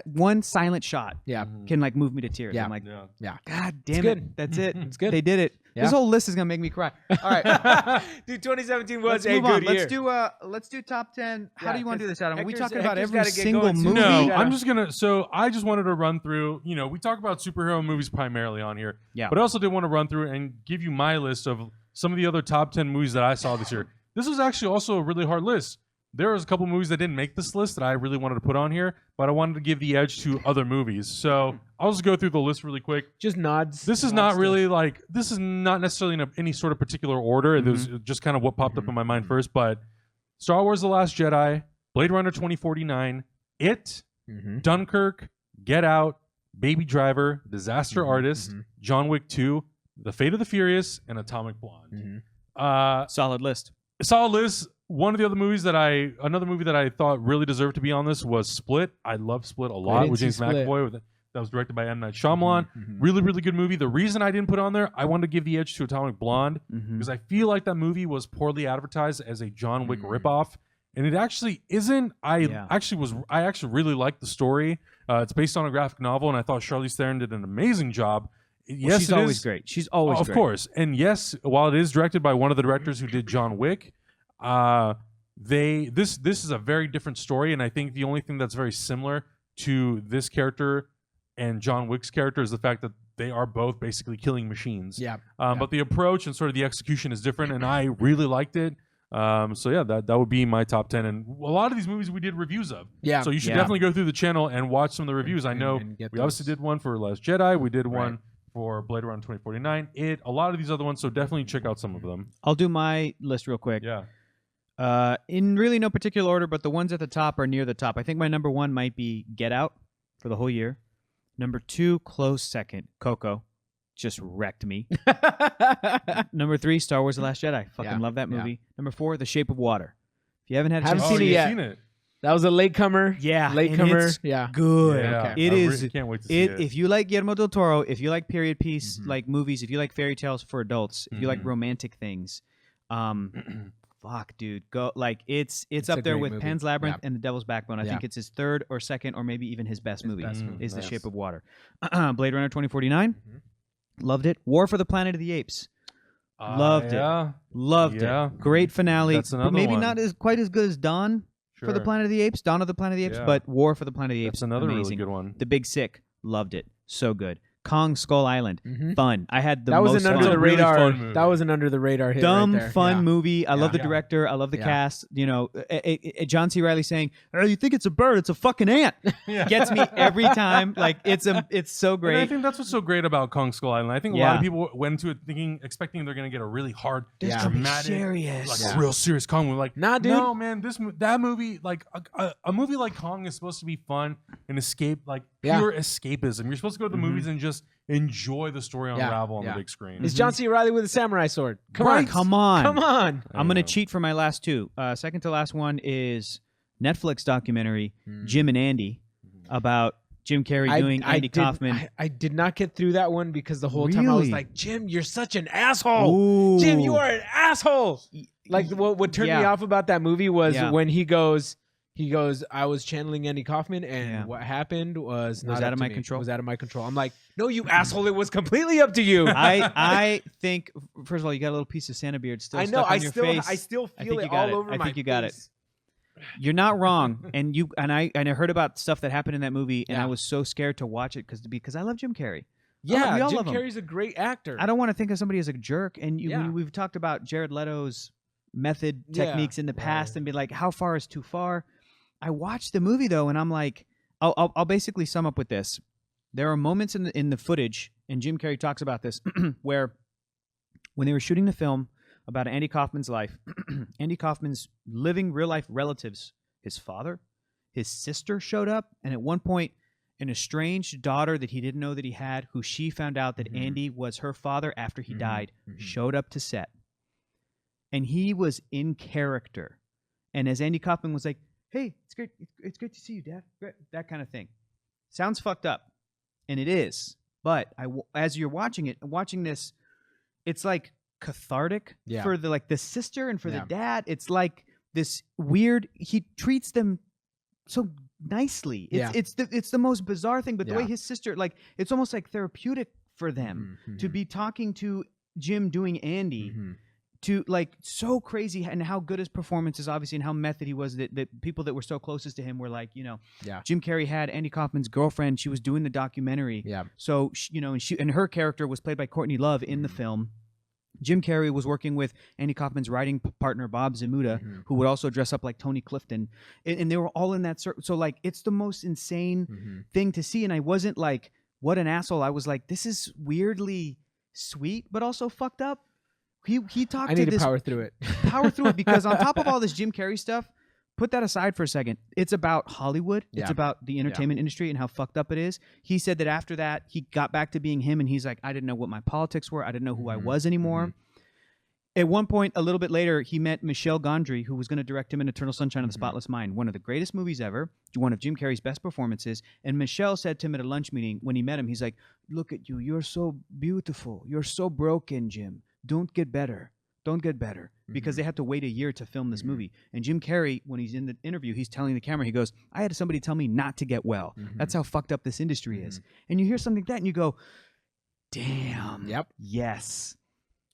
Speaker 2: one silent shot
Speaker 3: Yeah.
Speaker 2: can like move me to tears.
Speaker 3: Yeah.
Speaker 2: I'm like,
Speaker 1: Yeah.
Speaker 2: God damn
Speaker 3: good.
Speaker 2: it. That's it.
Speaker 3: It's good.
Speaker 2: They did it.
Speaker 3: Yeah.
Speaker 2: This whole list is gonna make me cry. All right.
Speaker 3: Dude, 2017
Speaker 2: Let's
Speaker 3: was a
Speaker 2: move
Speaker 3: good
Speaker 2: on.
Speaker 3: year.
Speaker 2: Let's do top 10. How
Speaker 3: Yeah,
Speaker 2: do you want to do this, Adam? Are we
Speaker 3: Hector's-
Speaker 2: talking about
Speaker 3: Hector's
Speaker 2: every
Speaker 3: gotta get
Speaker 2: single
Speaker 3: going soon.
Speaker 2: movie?
Speaker 1: No,
Speaker 3: Yeah.
Speaker 1: I'm just gonna. So I just wanted to run through. We talk about superhero movies primarily on here.
Speaker 2: Yeah.
Speaker 1: But I also did want to run through and give you my list of some of the other top 10 movies that I saw this year. This was actually also a really hard list. There was a couple movies that didn't make this list that I really wanted to put on here, but I wanted to give the edge to other movies. So I'll just go through the list really quick.
Speaker 3: Just nods.
Speaker 1: This is not really like this is not necessarily in any sort of particular order. It was just kind of what popped up in my mind first. But Star Wars: The Last Jedi, Blade Runner 2049, It, Dunkirk, Get Out, Baby Driver, Disaster Artist, John Wick 2, The Fate of the Furious, and Atomic Blonde.
Speaker 2: Solid list.
Speaker 1: Solid list. Another movie that I thought really deserved to be on this was Split. I love Split a lot
Speaker 3: didn't
Speaker 1: with
Speaker 3: see
Speaker 1: James
Speaker 3: Split.
Speaker 1: McAvoy. That was directed by M. Night Shyamalan. Really, really good movie. The reason I didn't put it on there, I wanted to give the edge to Atomic Blonde because I feel like that movie was poorly advertised as a John Wick ripoff, and it actually isn't. I actually really liked the story. It's based on a graphic novel, and I thought Charlize Theron did an amazing job. Yes,
Speaker 2: she's
Speaker 1: it
Speaker 2: always
Speaker 1: is.
Speaker 2: great. She's always
Speaker 1: Of
Speaker 2: great.
Speaker 1: course. And yes, while it is directed by one of the directors who did John Wick, this is a very different story, and I think the only thing that's very similar to this character and John Wick's character is the fact that they are both basically killing machines.
Speaker 3: Yeah.
Speaker 1: But the approach and sort of the execution is different, and I really liked it. So yeah, that would be my top 10, and a lot of these movies we did reviews of.
Speaker 3: Yeah.
Speaker 1: So you should
Speaker 2: Yeah.
Speaker 1: definitely go through the channel and watch some of the reviews. I know
Speaker 3: and get
Speaker 1: we obviously
Speaker 3: those.
Speaker 1: did one for Last Jedi. We did one
Speaker 3: Right.
Speaker 1: for Blade Runner 2049. A lot of these other ones, so definitely check out some of them.
Speaker 2: I'll do my list real quick.
Speaker 1: Yeah.
Speaker 2: In really no particular order, but the ones at the top are near the top. I think my number 1 might be Get Out for the whole year. Number 2, close second, Coco. Just wrecked me. Number 3, Star Wars: The Last Jedi. Fucking
Speaker 3: Yeah,
Speaker 2: love that
Speaker 3: yeah.
Speaker 2: movie. Number 4, The Shape of Water. If you haven't had a
Speaker 3: Haven't
Speaker 2: chance
Speaker 3: seen
Speaker 2: to
Speaker 3: it
Speaker 2: see
Speaker 3: yet.
Speaker 1: Seen it.
Speaker 3: That was a latecomer.
Speaker 2: Yeah,
Speaker 3: Latecomer.
Speaker 2: and it's
Speaker 3: Yeah.
Speaker 2: good.
Speaker 1: Yeah.
Speaker 3: Okay.
Speaker 2: It
Speaker 1: I
Speaker 2: is.
Speaker 1: really can't wait to see it.
Speaker 2: If you like Guillermo del Toro, if you like period piece like movies, if you like fairy tales for adults, if you like romantic things, fuck, dude, go like it's
Speaker 3: It's
Speaker 2: up
Speaker 3: a
Speaker 2: there
Speaker 3: great
Speaker 2: with
Speaker 3: movie.
Speaker 2: Pan's Labyrinth
Speaker 3: Yeah.
Speaker 2: and The Devil's Backbone. I
Speaker 3: Yeah.
Speaker 2: think it's his third or second or maybe even his best movie.
Speaker 3: best
Speaker 1: movie.
Speaker 2: Is The
Speaker 1: Nice.
Speaker 2: Shape of Water. Blade Runner 2049. Loved it. War for the Planet of the Apes. Loved it.
Speaker 1: Yeah.
Speaker 2: Loved
Speaker 1: Yeah.
Speaker 2: it. Great finale.
Speaker 1: That's
Speaker 2: but
Speaker 1: another
Speaker 2: maybe
Speaker 1: one.
Speaker 2: not as quite as good as Dawn for the
Speaker 1: Sure.
Speaker 2: Planet of the Apes. Dawn of the Planet of the Apes,
Speaker 1: Yeah.
Speaker 2: but War for the Planet of the Apes.
Speaker 1: That's another
Speaker 2: amazing.
Speaker 1: really good one.
Speaker 2: The Big Sick. Loved it. So good. Kong Skull Island. Fun. I had the
Speaker 3: That was
Speaker 2: most
Speaker 3: an under
Speaker 2: fun.
Speaker 3: the
Speaker 1: really
Speaker 3: radar.
Speaker 1: fun movie.
Speaker 3: That was an under the radar hit.
Speaker 2: Dumb,
Speaker 3: right there.
Speaker 2: fun
Speaker 3: Yeah.
Speaker 2: movie. I love the
Speaker 1: Yeah.
Speaker 2: director. I love the
Speaker 3: Yeah.
Speaker 2: cast. You know, John C. Reilly saying, "Oh, you think it's a bird? It's a fucking ant." Gets me every time. Like it's so
Speaker 1: And I
Speaker 2: great.
Speaker 1: think that's what's so great about Kong Skull Island. I think a lot of people went into it expecting they're gonna get a really hard,
Speaker 2: This
Speaker 3: Yeah.
Speaker 2: could be
Speaker 1: dramatic,
Speaker 2: serious.
Speaker 1: like
Speaker 3: Yeah.
Speaker 1: a real serious Kong movie. Like,
Speaker 3: Nah, dude.
Speaker 1: no, man, that movie, like a movie like Kong is supposed to be fun and escape, like
Speaker 3: Yeah.
Speaker 1: pure escapism. You're supposed to go to the movies and just enjoy the story
Speaker 3: Yeah.
Speaker 1: unravel on
Speaker 3: Yeah.
Speaker 1: the big screen.
Speaker 3: It's John C. Reilly with a samurai sword. Come
Speaker 2: Right,
Speaker 3: on.
Speaker 2: come on.
Speaker 3: Come on.
Speaker 2: I'm gonna cheat for my last 2. Second to last one is Netflix documentary Jim and Andy about Jim Carrey doing Andy Kaufman.
Speaker 3: I did not get through that one because the whole time I was
Speaker 2: Really?
Speaker 3: like, Jim, you're such an asshole.
Speaker 2: Ooh.
Speaker 3: Jim, you are an asshole. Like what turned me
Speaker 2: Yeah.
Speaker 3: off about that movie was
Speaker 2: Yeah.
Speaker 3: when he goes, I was channeling Andy Kaufman, and
Speaker 2: Yeah.
Speaker 3: what happened was not
Speaker 2: out
Speaker 3: up
Speaker 2: of
Speaker 3: to
Speaker 2: my
Speaker 3: me.
Speaker 2: control.
Speaker 3: Was out of my control. I'm like, no, you asshole! It was completely up to you.
Speaker 2: I think first of all you got a little piece of Santa beard still
Speaker 3: I know.
Speaker 2: stuck on your face.
Speaker 3: I still
Speaker 2: I
Speaker 3: feel
Speaker 2: think
Speaker 3: it
Speaker 2: you got
Speaker 3: all
Speaker 2: it.
Speaker 3: over
Speaker 2: I
Speaker 3: my
Speaker 2: think you got it.
Speaker 3: face.
Speaker 2: You're not wrong, and I heard about stuff that happened in that movie, and
Speaker 3: Yeah.
Speaker 2: I was so scared to watch it because I love Jim Carrey.
Speaker 3: Yeah,
Speaker 2: we all
Speaker 3: Jim
Speaker 2: love him.
Speaker 3: Carrey's a great actor.
Speaker 2: I don't want to think of somebody as a jerk, and
Speaker 3: Yeah.
Speaker 2: we've talked about Jared Leto's method
Speaker 3: Yeah.
Speaker 2: techniques in the past,
Speaker 3: Right.
Speaker 2: and be like, how far is too far? I watched the movie though, and I'm like, I'll basically sum up with this: there are moments in the footage, and Jim Carrey talks about this, where when they were shooting the film about Andy Kaufman's life, Andy Kaufman's living real life relatives, his father, his sister showed up, and at one point, an estranged daughter that he didn't know that he had, who she found out that
Speaker 3: Mhm.
Speaker 2: Andy was her father after he
Speaker 3: Mhm.
Speaker 2: died,
Speaker 3: Mhm.
Speaker 2: showed up to set. And he was in character. And as Andy Kaufman was like, hey, it's great to see you, Dad. Great. That kind of thing. Sounds fucked up. And it is. But as you're watching this, it's like cathartic
Speaker 3: Yeah.
Speaker 2: for the sister and for
Speaker 3: Yeah.
Speaker 2: the dad. It's like this weird, he treats them so nicely. It's the most bizarre thing, but the way
Speaker 3: Yeah.
Speaker 2: his sister, like, it's almost like therapeutic for them
Speaker 3: Mhm.
Speaker 2: to be talking to Jim doing Andy,
Speaker 3: Mhm.
Speaker 2: to like so crazy, and how good his performance is, obviously, and how method he was, that people that were so closest to him were like,
Speaker 3: Yeah.
Speaker 2: Jim Carrey had Andy Kaufman's girlfriend. She was doing the documentary.
Speaker 3: Yeah.
Speaker 2: So, and her character was played by Courtney Love in the film. Jim Carrey was working with Andy Kaufman's writing partner, Bob Zamuda,
Speaker 3: Mhm.
Speaker 2: who would also dress up like Tony Clifton. And they were all in that circle. So, like, it's the most insane
Speaker 3: Mhm.
Speaker 2: thing to see. And I wasn't like, what an asshole. I was like, this is weirdly sweet, but also fucked up. He talked
Speaker 3: I need to
Speaker 2: this
Speaker 3: power through it.
Speaker 2: power through it, because on top of all this Jim Carrey stuff, put that aside for a second. It's about Hollywood. It's
Speaker 3: Yeah.
Speaker 2: about the entertainment industry and how fucked up it is. He said that after that, he got back to being him, and he's like, I didn't know what my politics were. I didn't know who I
Speaker 3: Mhm.
Speaker 2: was anymore. At one point, a little bit later, he met Michel Gondry, who was going to direct him in Eternal Sunshine of the
Speaker 3: Mhm.
Speaker 2: Spotless Mind, one of the greatest movies ever, one of Jim Carrey's best performances. And Michel said to him at a lunch meeting when he met him, he's like, look at you. You're so beautiful. You're so broken, Jim. Don't get better. Don't get better. Because
Speaker 3: Mhm.
Speaker 2: they had to wait a year to film this
Speaker 3: Mhm.
Speaker 2: movie. And Jim Carrey, when he's in the interview, he's telling the camera, he goes, I had somebody tell me not to get well.
Speaker 3: Mhm.
Speaker 2: That's how fucked up this industry is. And you hear something like that and you go, damn.
Speaker 3: Yep.
Speaker 2: Yes.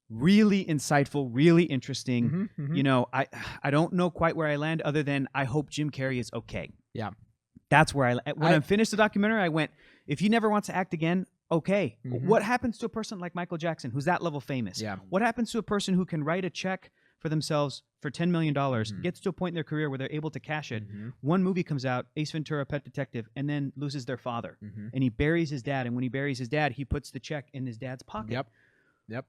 Speaker 2: Really insightful, really interesting.
Speaker 3: Mhm. Mhm.
Speaker 2: I don't know quite where I land, other than I hope Jim Carrey is okay.
Speaker 3: Yeah.
Speaker 2: That's where when I finished the documentary, I went, if he never wants to act again, okay.
Speaker 3: Mhm.
Speaker 2: What happens to a person like Michael Jackson, who's that level famous?
Speaker 3: Yeah.
Speaker 2: What happens to a person who can write a check for themselves for $10 million,
Speaker 3: Mhm.
Speaker 2: gets to a point in their career where they're able to cash it?
Speaker 3: Mhm.
Speaker 2: One movie comes out, Ace Ventura, Pet Detective, and then loses their father.
Speaker 3: Mhm.
Speaker 2: And he buries his dad. And when he buries his dad, he puts the check in his dad's pocket.
Speaker 3: Yep. Yep.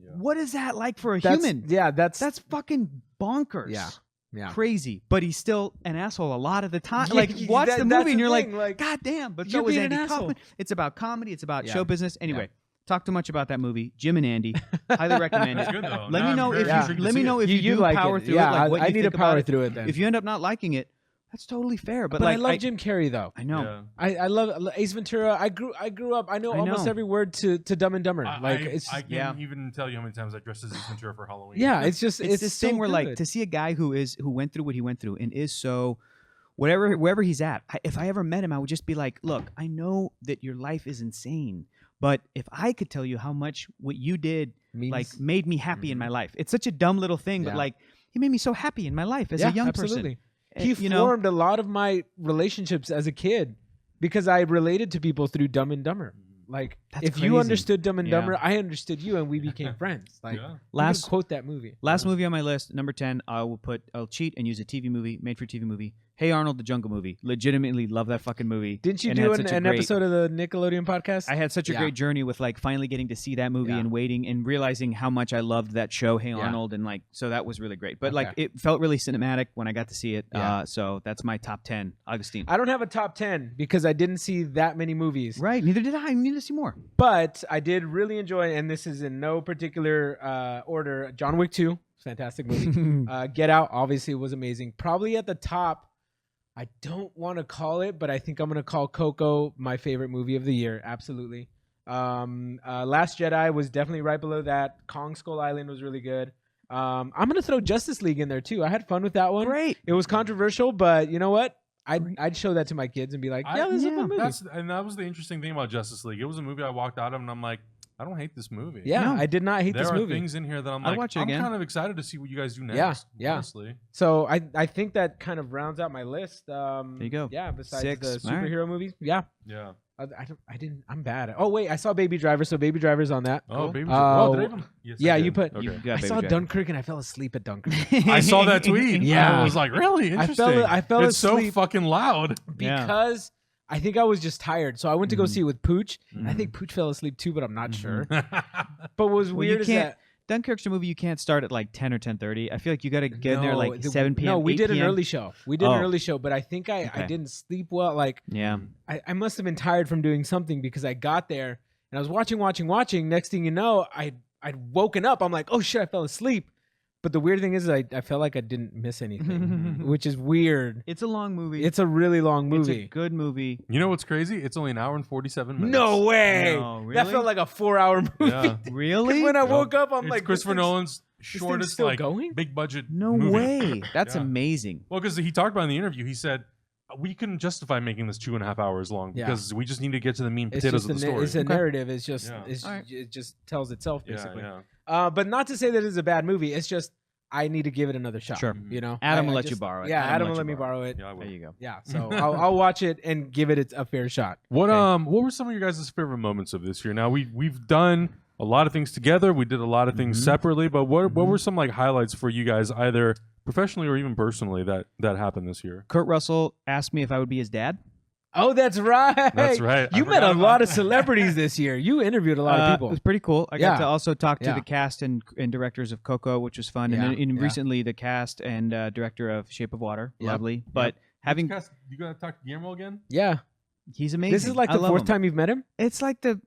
Speaker 1: Yeah.
Speaker 2: What is that like for a
Speaker 3: That's-
Speaker 2: human?
Speaker 3: Yeah, that's
Speaker 2: Fucking bonkers.
Speaker 3: Yeah. Yeah.
Speaker 2: Crazy. But he's still an asshole a lot of the time.
Speaker 3: Yeah,
Speaker 2: Like,
Speaker 3: yeah,
Speaker 2: watch
Speaker 3: that-
Speaker 2: the
Speaker 3: that's
Speaker 2: movie and
Speaker 3: the
Speaker 2: you're
Speaker 3: thing, like,
Speaker 2: God damn. But
Speaker 3: you're
Speaker 2: so is
Speaker 3: being an
Speaker 2: Andy
Speaker 3: asshole.
Speaker 2: Kaufman. It's about comedy. It's about
Speaker 3: Yeah.
Speaker 2: show business. Anyway, talk too much about that movie. Jim and Andy. Highly recommend
Speaker 1: It's
Speaker 2: it.
Speaker 1: good though.
Speaker 2: Let
Speaker 1: Now
Speaker 2: me
Speaker 1: I'm
Speaker 2: know
Speaker 1: very
Speaker 2: if
Speaker 1: intrigued to
Speaker 2: let
Speaker 1: see
Speaker 2: me
Speaker 1: it.
Speaker 2: know if you do
Speaker 3: like
Speaker 2: power
Speaker 3: it.
Speaker 2: through
Speaker 3: Yeah,
Speaker 2: it. Like, what
Speaker 3: I
Speaker 2: you
Speaker 3: need to
Speaker 2: think about
Speaker 3: power
Speaker 2: it.
Speaker 3: through it then.
Speaker 2: If you end up not liking it, that's totally fair. But,
Speaker 3: But
Speaker 2: like,
Speaker 3: I love Jim Carrey though.
Speaker 2: I know.
Speaker 1: Yeah.
Speaker 3: I love Ace Ventura. I grew up. I know almost every word to Dumb and Dumber.
Speaker 1: I
Speaker 3: It's
Speaker 1: can't even tell you how many times I dressed as Ace Ventura for Halloween.
Speaker 3: yeah. It's just
Speaker 2: It's this
Speaker 3: so
Speaker 2: thing where, like,
Speaker 3: good.
Speaker 2: to see a guy who went through what he went through and is so wherever he's at. If I ever met him, I would just be like, look, I know that your life is insane, but if I could tell you how much what you did
Speaker 3: Memes.
Speaker 2: made me happy in my life. It's such a dumb little thing, but
Speaker 3: Yeah.
Speaker 2: like, he made me so happy in my life as
Speaker 3: yeah,
Speaker 2: a young
Speaker 3: absolutely.
Speaker 2: person.
Speaker 3: He formed a lot of my relationships as a kid because I related to people through Dumb and Dumber. Like,
Speaker 2: That's
Speaker 3: if you
Speaker 2: crazy.
Speaker 3: understood Dumb and
Speaker 2: Yeah.
Speaker 3: Dumber, I understood you, and we became friends. Like,
Speaker 1: Yeah.
Speaker 3: you
Speaker 2: Last
Speaker 3: can quote that movie.
Speaker 2: Last movie on my list, number 10, I'll cheat and use a TV movie, made for TV movie. Hey Arnold, the Jungle Movie. Legitimately love that fucking movie.
Speaker 3: Didn't you
Speaker 2: and
Speaker 3: do
Speaker 2: had
Speaker 3: an,
Speaker 2: such a
Speaker 3: an
Speaker 2: great-
Speaker 3: episode of the Nickelodeon podcast?
Speaker 2: I had such a
Speaker 3: Yeah.
Speaker 2: great journey with, like, finally getting to see that movie
Speaker 3: Yeah.
Speaker 2: and waiting and realizing how much I loved that show, Hey
Speaker 3: Yeah.
Speaker 2: Arnold, and, like, so that was really great. But like,
Speaker 3: Okay.
Speaker 2: it felt really cinematic when I got to see it.
Speaker 3: Yeah.
Speaker 2: So that's my top 10. Augustine.
Speaker 3: I don't have a top 10 because I didn't see that many movies.
Speaker 2: Right. Neither did I. I need to see more.
Speaker 3: But I did really enjoy, and this is in no particular order, John Wick 2. Fantastic movie. Get Out, obviously, was amazing. Probably at the top, I don't want to call it, but I think I'm going to call Coco my favorite movie of the year. Absolutely. Last Jedi was definitely right below that. Kong Skull Island was really good. I'm going to throw Justice League in there, too. I had fun with that one.
Speaker 2: Great.
Speaker 3: It was controversial, but you know what? I'd show that to my kids and be like, yeah, this is a fun movie.
Speaker 1: That was the interesting thing about Justice League. It was a movie I walked out of and I'm like, I don't hate this movie.
Speaker 3: Yeah,
Speaker 2: No.
Speaker 3: I did not hate
Speaker 1: There
Speaker 3: this
Speaker 1: are
Speaker 3: movie.
Speaker 1: things in here that I'm
Speaker 2: I'd
Speaker 1: like,
Speaker 2: watch it
Speaker 1: I'm
Speaker 2: again.
Speaker 1: kind of excited to see what you guys do next.
Speaker 3: Yeah, yeah.
Speaker 1: Honestly.
Speaker 3: So I think that kind of rounds out my list. There
Speaker 2: you go.
Speaker 3: Yeah, besides
Speaker 2: 6.
Speaker 3: the
Speaker 2: All right.
Speaker 3: superhero movies. Yeah.
Speaker 1: Yeah.
Speaker 3: I'm bad at. Oh wait, I saw Baby Driver, so Baby Driver's on that.
Speaker 1: Oh, baby.
Speaker 3: Oh,
Speaker 1: Oh, did I even? Yes, I
Speaker 3: yeah,
Speaker 1: did.
Speaker 3: you put-
Speaker 1: Okay.
Speaker 2: You got
Speaker 3: I
Speaker 2: Baby
Speaker 3: saw
Speaker 2: Driver.
Speaker 3: Dunkirk and I fell asleep at Dunkirk
Speaker 1: I saw that tweet.
Speaker 3: Yeah.
Speaker 1: I was like, really interesting.
Speaker 3: I fell
Speaker 1: It's so
Speaker 3: asleep.
Speaker 1: fucking loud.
Speaker 2: Yeah.
Speaker 3: because I think I was just tired. So I went to go
Speaker 2: Mhm.
Speaker 3: see it with Pooch. And I
Speaker 1: Mhm.
Speaker 3: think Pooch fell asleep too, but I'm not sure.
Speaker 1: Mm-hmm.
Speaker 3: But what was
Speaker 2: Well,
Speaker 3: weird
Speaker 2: you
Speaker 3: is
Speaker 2: can't.
Speaker 3: that
Speaker 2: Dunkirk's a movie you can't start at like 10 or 10:30. I feel like you got to get in there like
Speaker 3: the-
Speaker 2: 7 p.m.
Speaker 3: No, we
Speaker 2: 8
Speaker 3: did an
Speaker 2: p.m.
Speaker 3: early show. We did an
Speaker 2: Oh.
Speaker 3: early show, but I think I
Speaker 2: Okay.
Speaker 3: didn't sleep well. Like
Speaker 2: Yeah.
Speaker 3: I must have been tired from doing something because I got there and I was watching. Next thing you know, I'd woken up. I'm like, oh shit, I fell asleep. But the weird thing is I felt like I didn't miss anything, which is weird.
Speaker 2: It's a long movie.
Speaker 3: It's a really long
Speaker 2: It's
Speaker 3: movie.
Speaker 2: a good movie.
Speaker 1: You know what's crazy? It's only an hour and 47 minutes.
Speaker 3: No way.
Speaker 2: No,
Speaker 3: That
Speaker 2: really?
Speaker 3: felt like a 4-hour movie.
Speaker 1: Yeah.
Speaker 3: 'Cause
Speaker 2: Really?
Speaker 3: when I
Speaker 1: Yep.
Speaker 3: woke up, I'm
Speaker 1: It's
Speaker 3: like,
Speaker 1: Christopher
Speaker 3: this thing's-
Speaker 1: Nolan's
Speaker 3: thing's
Speaker 1: shortest
Speaker 3: still
Speaker 1: like
Speaker 3: going?
Speaker 1: big budget
Speaker 2: No
Speaker 1: movie.
Speaker 2: way. That's
Speaker 1: Yeah.
Speaker 2: amazing.
Speaker 1: Well, because he talked about in the interview, he said we couldn't justify making this 2.5 hours long
Speaker 3: Yeah.
Speaker 1: because we just need to get to the meat and
Speaker 3: It's
Speaker 1: potatoes
Speaker 3: just
Speaker 1: of the story.
Speaker 3: it's a
Speaker 2: Okay.
Speaker 3: narrative. It's just
Speaker 1: Yeah.
Speaker 2: Alright.
Speaker 3: it just tells itself
Speaker 1: yeah,
Speaker 3: basically.
Speaker 1: yeah.
Speaker 3: But not to say that it's a bad movie. It's just I need to give it another shot.
Speaker 2: Sure.
Speaker 3: You know,
Speaker 2: Adam will
Speaker 3: I
Speaker 2: let you
Speaker 3: just-
Speaker 2: borrow it.
Speaker 3: Yeah, Adam will
Speaker 2: you
Speaker 3: let me borrow it.
Speaker 1: Yeah, I will.
Speaker 2: There you go.
Speaker 3: Yeah, so I'll watch it and give it a fair shot.
Speaker 1: What
Speaker 2: Okay.
Speaker 1: what were some of your guys' favorite moments of this year? Now we've done a lot of things together. We did a lot of things
Speaker 2: Mhm.
Speaker 1: separately, but what
Speaker 2: Mhm.
Speaker 1: were some like highlights for you guys, either professionally or even personally, that happened this year?
Speaker 2: Kurt Russell asked me if I would be his dad.
Speaker 3: Oh, that's right.
Speaker 1: That's right. I
Speaker 3: You met
Speaker 1: forgot
Speaker 3: a
Speaker 1: about
Speaker 3: lot of
Speaker 1: that.
Speaker 3: celebrities this year. You interviewed a lot of
Speaker 2: It
Speaker 3: people.
Speaker 2: was pretty cool. I
Speaker 3: Yeah.
Speaker 2: got to also talk to
Speaker 3: Yeah.
Speaker 2: the cast and directors of Coco, which was fun,
Speaker 3: Yeah,
Speaker 2: and then
Speaker 3: yeah.
Speaker 2: recently the cast and director of Shape of Water.
Speaker 3: Yep.
Speaker 2: Lovely, but having
Speaker 1: You gotta talk to Guillermo again?
Speaker 3: Yeah,
Speaker 2: he's amazing.
Speaker 3: this is like
Speaker 2: I
Speaker 3: the
Speaker 2: love
Speaker 3: fourth
Speaker 2: him.
Speaker 3: time you've met him.
Speaker 2: It's like the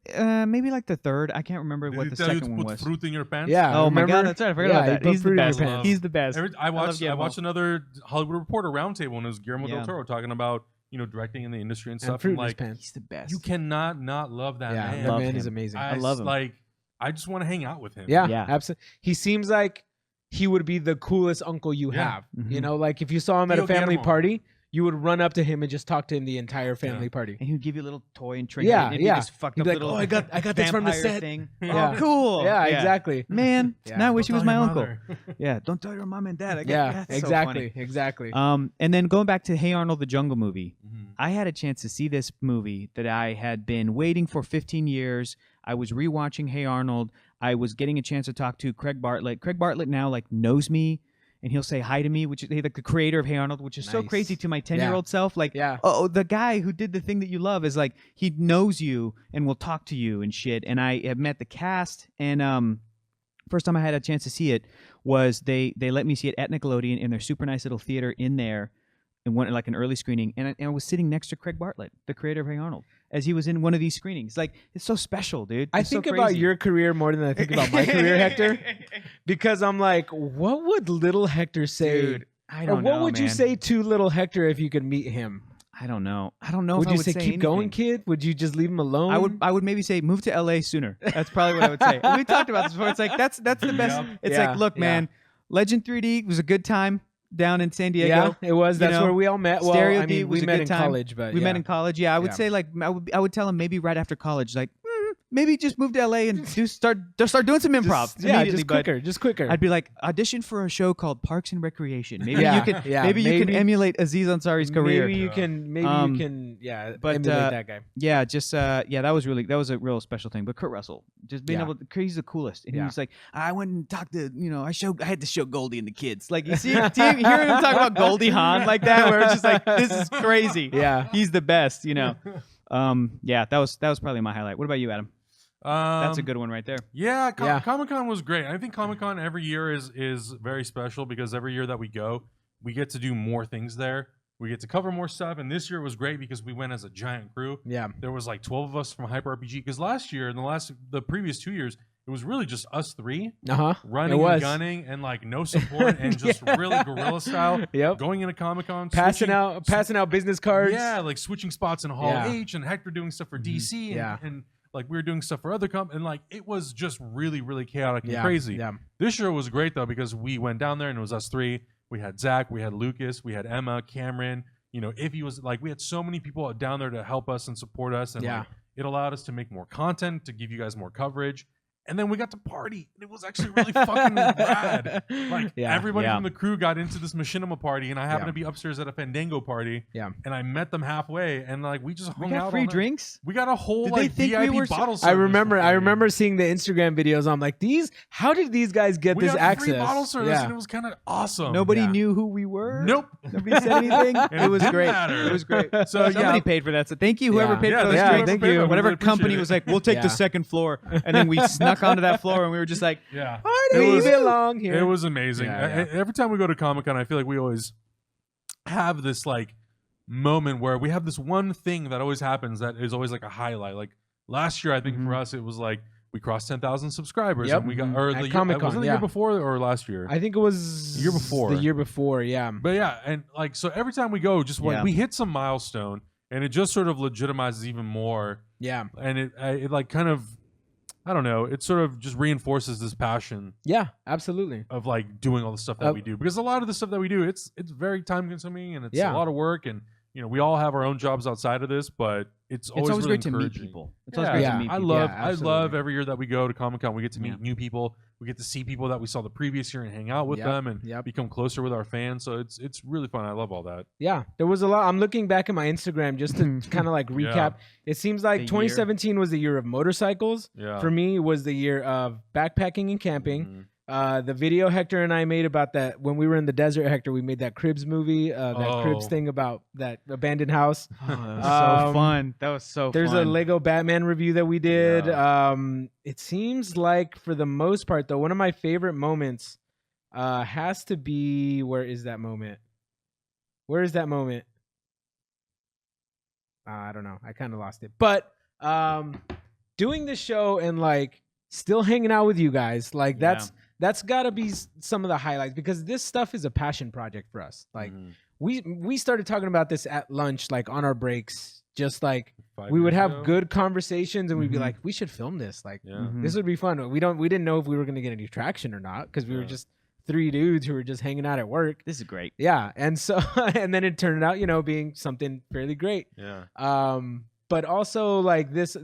Speaker 2: maybe like the third. I can't remember
Speaker 1: Did
Speaker 2: what
Speaker 1: he
Speaker 2: the
Speaker 1: tell you to
Speaker 2: second one
Speaker 1: put
Speaker 2: was.
Speaker 1: fruit in your pants?
Speaker 3: Yeah.
Speaker 2: Oh my
Speaker 3: remember?
Speaker 2: god, that's right. I forgot
Speaker 3: Yeah,
Speaker 2: about
Speaker 3: he
Speaker 2: that.
Speaker 3: put
Speaker 2: He's the
Speaker 3: fruit in your
Speaker 2: best.
Speaker 3: pants.
Speaker 2: He's the best.
Speaker 1: I watched
Speaker 2: Guillermo.
Speaker 1: another Hollywood Reporter roundtable and it was Guillermo
Speaker 2: Yeah.
Speaker 1: del Toro talking about directing in the industry and
Speaker 3: And
Speaker 1: stuff.
Speaker 3: fruit
Speaker 1: I'm
Speaker 3: in his
Speaker 1: like,
Speaker 3: pants.
Speaker 2: He's the best.
Speaker 1: you cannot not love that
Speaker 3: Yeah,
Speaker 1: man.
Speaker 3: that
Speaker 2: Love
Speaker 3: man is
Speaker 2: him.
Speaker 3: amazing.
Speaker 2: I love him.
Speaker 1: Like, I just want to hang out with him.
Speaker 3: Yeah,
Speaker 2: Yeah.
Speaker 3: absolutely. He seems like he would be the coolest uncle you
Speaker 1: Yeah.
Speaker 3: have.
Speaker 2: Mhm.
Speaker 3: You know, like if you saw him at a
Speaker 1: Tío
Speaker 3: family
Speaker 1: Guillermo.
Speaker 3: party, you would run up to him and just talk to him the entire family
Speaker 1: Yeah.
Speaker 3: party.
Speaker 2: And he would give you a little toy and trinket.
Speaker 3: Yeah,
Speaker 2: It'd be
Speaker 3: yeah.
Speaker 2: This fucked
Speaker 3: He'd
Speaker 2: up
Speaker 3: be like,
Speaker 2: little
Speaker 3: "Oh, I got this from the
Speaker 2: vampire
Speaker 3: set."
Speaker 2: Thing.
Speaker 3: Yeah.
Speaker 2: Oh, cool.
Speaker 3: Yeah, exactly.
Speaker 2: Man,
Speaker 3: Yeah.
Speaker 2: now I wish he
Speaker 1: Don't
Speaker 2: was
Speaker 1: tell
Speaker 2: my
Speaker 1: your
Speaker 2: uncle.
Speaker 1: mother.
Speaker 2: Yeah, don't tell your mom and dad.
Speaker 3: Yeah,
Speaker 2: that's so
Speaker 3: exactly,
Speaker 2: funny.
Speaker 3: exactly.
Speaker 2: And then going back to Hey Arnold, the Jungle movie,
Speaker 1: Mhm.
Speaker 2: I had a chance to see this movie that I had been waiting for 15 years. I was rewatching Hey Arnold. I was getting a chance to talk to Craig Bartlett. Craig Bartlett now like knows me, and he'll say hi to me, which is like the creator of Hey Arnold, which is so
Speaker 3: Nice.
Speaker 2: crazy to my 10-year-old self. Like,
Speaker 3: Yeah.
Speaker 2: oh, the guy who did the thing that you love is like he knows you and will talk to you and shit. And I have met the cast, and first time I had a chance to see it was they let me see it at Nickelodeon in their super nice little theater in there, and went like an early screening, and I was sitting next to Craig Bartlett, the creator of Hey Arnold, as he was in one of these screenings. Like, it's so special, dude.
Speaker 3: I
Speaker 2: It's so
Speaker 3: think about
Speaker 2: crazy.
Speaker 3: your career more than I think about my career, Hector, because I'm like, what would little Hector say?
Speaker 2: Dude, I
Speaker 3: Or
Speaker 2: don't
Speaker 3: what
Speaker 2: know,
Speaker 3: would you
Speaker 2: man.
Speaker 3: say to little Hector if you could meet him?
Speaker 2: I don't know. I don't know.
Speaker 3: Would
Speaker 2: if
Speaker 3: you
Speaker 2: I would
Speaker 3: say keep going,
Speaker 2: anything.
Speaker 3: kid? Would you just leave him alone?
Speaker 2: I would maybe say move to LA sooner. That's probably what I would say. We talked about this before. It's like that's the best.
Speaker 1: Yep.
Speaker 2: It's
Speaker 3: Yeah,
Speaker 2: like, look,
Speaker 3: yeah.
Speaker 2: man, Legend 3D was a good time down in San Diego.
Speaker 3: Yeah, it was.
Speaker 2: You
Speaker 3: That's
Speaker 2: know,
Speaker 3: where we all met. Well,
Speaker 2: Stereo
Speaker 3: I
Speaker 2: D
Speaker 3: mean,
Speaker 2: was
Speaker 3: we
Speaker 2: a
Speaker 3: met
Speaker 2: good
Speaker 3: in
Speaker 2: time.
Speaker 3: college, but
Speaker 2: We
Speaker 3: yeah.
Speaker 2: met in college. Yeah, I would
Speaker 3: Yeah.
Speaker 2: say like I would tell him maybe right after college, like maybe just move to LA and start doing some improv.
Speaker 3: Yeah,
Speaker 2: immediately,
Speaker 3: just
Speaker 2: but
Speaker 3: quicker, just quicker.
Speaker 2: I'd be like, audition for a show called Parks and Recreation. Maybe
Speaker 3: Yeah,
Speaker 2: you can
Speaker 3: yeah,
Speaker 2: maybe you can
Speaker 3: maybe-
Speaker 2: emulate Aziz Ansari's career.
Speaker 3: Maybe you
Speaker 1: Yeah.
Speaker 3: can. Maybe
Speaker 2: Um,
Speaker 3: you can. Yeah,
Speaker 2: but,
Speaker 3: emulate that guy.
Speaker 2: Yeah, just that was a real special thing. But Kurt Russell, just being
Speaker 3: Yeah.
Speaker 2: able to, he's the coolest. And he
Speaker 3: Yeah.
Speaker 2: was like, I went and talked to, I had to show Goldie and the kids. Like, you see hearing him talk about Goldie Hawn like that, where it's just like, this is crazy.
Speaker 3: Yeah.
Speaker 2: He's the best, Yeah, that was probably my highlight. What about you, Adam? That's a good one right there.
Speaker 1: Yeah,
Speaker 3: Yeah.
Speaker 1: Comic-Con was great. I think Comic-Con every year is very special because every year that we go, we get to do more things there. We get to cover more stuff, and this year was great because we went as a giant crew.
Speaker 3: Yeah.
Speaker 1: There was like 12 of us from Hyper RPG because last year and the previous 2 years, it was really just us three running
Speaker 3: It was.
Speaker 1: and gunning and like no support and just really guerrilla style.
Speaker 3: Yep.
Speaker 1: Going into Comic-Con,
Speaker 3: Passing out business cards.
Speaker 1: yeah, like switching spots in Hall
Speaker 3: Yeah.
Speaker 1: H and Hector doing stuff for DC and,
Speaker 3: Yeah.
Speaker 1: and like we were doing stuff for other and like it was just really, really chaotic and
Speaker 3: Yeah.
Speaker 1: crazy.
Speaker 3: Yeah.
Speaker 1: This year was great though because we went down there and it was us three. We had Zach, we had Lucas, we had Emma, Cameron. If he was like, we had so many people down there to help us and support us, and
Speaker 3: Yeah.
Speaker 1: like, It allowed us to make more content, to give you guys more coverage. And then we got to party, and it was actually really fucking rad. Like, everybody from the crew got into this machinima party, and I happened to be upstairs at a Fandango party.
Speaker 3: Yeah.
Speaker 1: And I met them halfway, and like we just hung
Speaker 2: We got
Speaker 1: out.
Speaker 2: free
Speaker 1: all night.
Speaker 2: drinks.
Speaker 1: We got a whole
Speaker 2: Did
Speaker 1: like
Speaker 2: they think
Speaker 1: VIP
Speaker 2: we were
Speaker 1: bottle.
Speaker 3: I
Speaker 1: service
Speaker 3: remember.
Speaker 1: for
Speaker 3: I
Speaker 1: free.
Speaker 3: remember seeing the Instagram videos. I'm like, how did these guys get
Speaker 1: We
Speaker 3: this
Speaker 1: got
Speaker 3: access?
Speaker 1: free bottle service,
Speaker 3: Yeah.
Speaker 1: and it was kind of awesome.
Speaker 2: Nobody knew who we were.
Speaker 1: Nope.
Speaker 2: Nobody said anything.
Speaker 1: And
Speaker 2: It was
Speaker 1: didn't
Speaker 2: great.
Speaker 1: matter.
Speaker 2: It was great.
Speaker 1: So
Speaker 2: Somebody paid for that. So thank you, whoever
Speaker 3: Yeah.
Speaker 2: paid
Speaker 1: Yeah,
Speaker 2: for those
Speaker 1: thank you,
Speaker 2: drinks.
Speaker 3: thank you.
Speaker 1: We
Speaker 2: Whatever
Speaker 1: really appreciate
Speaker 2: company
Speaker 1: it.
Speaker 2: was like, we'll take the
Speaker 3: Yeah.
Speaker 2: second floor, and then we snuck onto that floor, and we were just like,
Speaker 1: Yeah.
Speaker 3: We
Speaker 1: was-
Speaker 3: belong here.
Speaker 1: It was amazing.
Speaker 3: Yeah,
Speaker 1: Every time we go to Comic-Con, I feel like we always have this like moment where we have this one thing that always happens that is always like a highlight. Like last year, I think for us, it was like we crossed 10,000 subscribers.
Speaker 3: Yep.
Speaker 1: And we got, or
Speaker 3: At
Speaker 1: the year,
Speaker 3: Comic-Con,
Speaker 1: wasn't it the year before or last year?
Speaker 3: I think it was
Speaker 1: The year before.
Speaker 3: The year before, yeah.
Speaker 1: But yeah, and like, so every time we go, just like we hit some milestone and it just sort of legitimizes even more.
Speaker 3: Yeah.
Speaker 1: And it like kind of, I don't know, it sort of just reinforces this passion
Speaker 3: Yeah, absolutely.
Speaker 1: of like doing all the stuff that we do, because a lot of the stuff that we do, it's very time consuming and it's a lot of work, and you know we all have our own jobs outside of this, but it's always really
Speaker 2: great to meet
Speaker 1: encouraging.
Speaker 2: people. It's always great to meet
Speaker 1: I
Speaker 2: people.
Speaker 1: love
Speaker 3: Yeah,
Speaker 1: I love
Speaker 3: absolutely.
Speaker 1: every year that we go to Comic-Con, we get to meet new people, we get to see people that we saw the previous year and hang out with them and become closer with our fans. So it's really fun. I love all that.
Speaker 3: Yeah, there was a lot. I'm looking back at my Instagram just to kind of like recap. It seems like
Speaker 2: The
Speaker 3: 2017 was the year of motorcycles.
Speaker 1: Yeah.
Speaker 3: For me, it was the year of backpacking and camping. The video Hector and I made about that when we were in the desert, Hector, we made that Cribs movie, that Cribs thing about that abandoned house.
Speaker 2: Oh, that was so fun. That was so
Speaker 3: There's
Speaker 2: fun.
Speaker 3: a Lego Batman review that we did. It seems like for the most part, though, one of my favorite moments has to be, where is that moment? Where is that moment? I don't know. I kind of lost it. But doing this show and like still hanging out with you guys, like that's got to be some of the highlights, because this stuff is a passion project for us. Like we started talking about this at lunch, like on our breaks, just like
Speaker 1: 5
Speaker 3: we would
Speaker 1: years
Speaker 3: have
Speaker 1: ago.
Speaker 3: good conversations and we'd be like, we should film this. Like this would be fun. We didn't know if we were going to get any traction or not, because we were just three dudes who were just hanging out at work.
Speaker 2: This is great.
Speaker 3: Yeah. And so, and then it turned out, being something fairly great.
Speaker 1: Yeah.
Speaker 3: But also like this,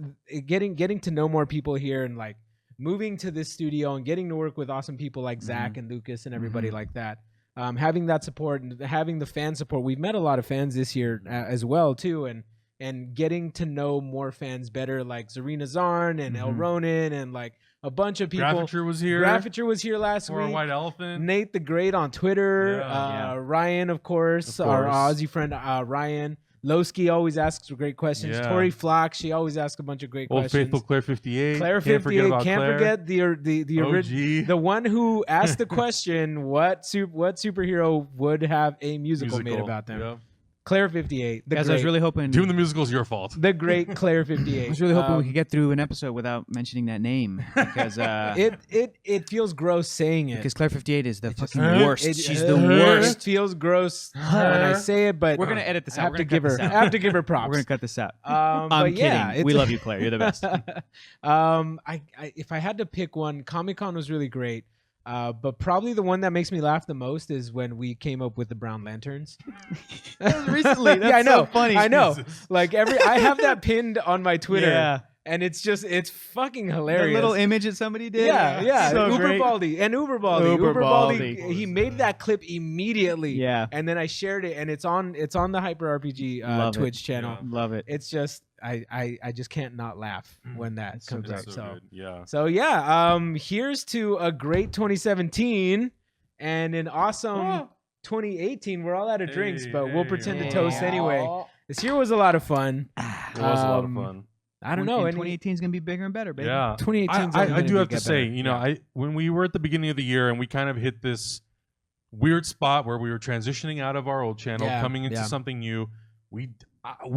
Speaker 3: getting to know more people here, and like moving to this studio and getting to work with awesome people like Zach and Lucas and everybody like that. Having that support and having the fan support. We've met a lot of fans this year as well too. And getting to know more fans better, like Zarina Zarn and El Ronin and like a bunch of people.
Speaker 1: Graphiture was here.
Speaker 3: Graphiture was here last
Speaker 1: For a
Speaker 3: week.
Speaker 1: White Elephant.
Speaker 3: Nate the Great on Twitter.
Speaker 1: Yeah.
Speaker 3: Ryan, of course. Our Aussie friend Ryan. Lowski always asks great questions.
Speaker 1: Yeah.
Speaker 3: Tori Flock, she always asks a bunch of great
Speaker 1: Old
Speaker 3: questions.
Speaker 1: Faithful Claire 58.
Speaker 3: Claire
Speaker 1: Can't
Speaker 3: 58.
Speaker 1: forget about
Speaker 3: Can't
Speaker 1: Claire.
Speaker 3: forget the original,
Speaker 1: OG.
Speaker 3: the one who asked the question, what superhero would have a musical made about them?
Speaker 1: Yep.
Speaker 3: Claire 58. The
Speaker 2: Guys,
Speaker 3: great,
Speaker 2: I was really hoping.
Speaker 1: Doing the musical is your fault.
Speaker 3: the great Claire 58.
Speaker 2: I was really hoping we could get through an episode without mentioning that name, because
Speaker 3: it feels gross saying it.
Speaker 2: Claire 58 is the fucking
Speaker 1: hurt.
Speaker 2: worst. She's the
Speaker 3: It
Speaker 2: worst.
Speaker 3: feels gross when I say it, but
Speaker 2: We're gonna edit this
Speaker 3: I
Speaker 2: out.
Speaker 3: have
Speaker 2: We're
Speaker 3: to
Speaker 2: gonna
Speaker 3: give
Speaker 2: cut
Speaker 3: her.
Speaker 2: this out.
Speaker 3: I have to give her props.
Speaker 2: We're gonna cut this out.
Speaker 3: I'm
Speaker 2: I'm
Speaker 3: yeah,
Speaker 2: kidding. We love you, Claire. You're the best.
Speaker 3: If I had to pick one, Comic-Con was really great. But probably the one that makes me laugh the most is when we came up with the brown lanterns.
Speaker 2: Recently, that's
Speaker 3: yeah, I know.
Speaker 2: so funny.
Speaker 3: I know.
Speaker 1: Jesus.
Speaker 3: Like I have that pinned on my Twitter.
Speaker 2: Yeah.
Speaker 3: And it's fucking
Speaker 2: The
Speaker 3: hilarious.
Speaker 2: little image that somebody did.
Speaker 3: Yeah.
Speaker 2: So
Speaker 3: Uber
Speaker 2: great.
Speaker 3: Baldy.
Speaker 2: Uber
Speaker 3: Baldy,
Speaker 2: Baldy.
Speaker 3: he made that clip immediately.
Speaker 2: Yeah.
Speaker 3: And then I shared it, and it's on the Hyper RPG
Speaker 2: Love it.
Speaker 3: Twitch channel.
Speaker 1: Yeah.
Speaker 2: Love it.
Speaker 3: It's just I just can't not laugh when that
Speaker 2: so
Speaker 3: comes
Speaker 2: great.
Speaker 3: out.
Speaker 1: So
Speaker 3: So
Speaker 1: good. Yeah.
Speaker 3: so yeah, here's to a great 2017 and an awesome 2018. We're all out of drinks, but we'll pretend to toast anyway. This year was a lot of fun.
Speaker 1: It was a lot of fun.
Speaker 3: I don't know.
Speaker 2: 2018 is gonna be bigger and better, baby.
Speaker 1: Yeah.
Speaker 3: 2018.
Speaker 1: I do have to say, when we were at the beginning of the year and we kind of hit this weird spot where we were transitioning out of our old channel, coming into something new, we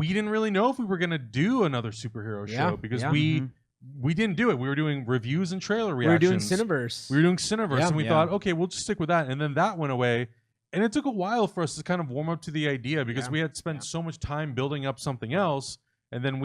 Speaker 1: didn't really know if we were gonna do another superhero show because we didn't do it. We were doing reviews and trailer
Speaker 3: We were
Speaker 1: reactions.
Speaker 3: doing Cineverse.
Speaker 1: We were doing Cineverse,
Speaker 3: Yeah.
Speaker 1: and we thought, okay, we'll just stick with that. And then that went away, and it took a while for us to kind of warm up to the idea because we had spent so much time building up something else. And then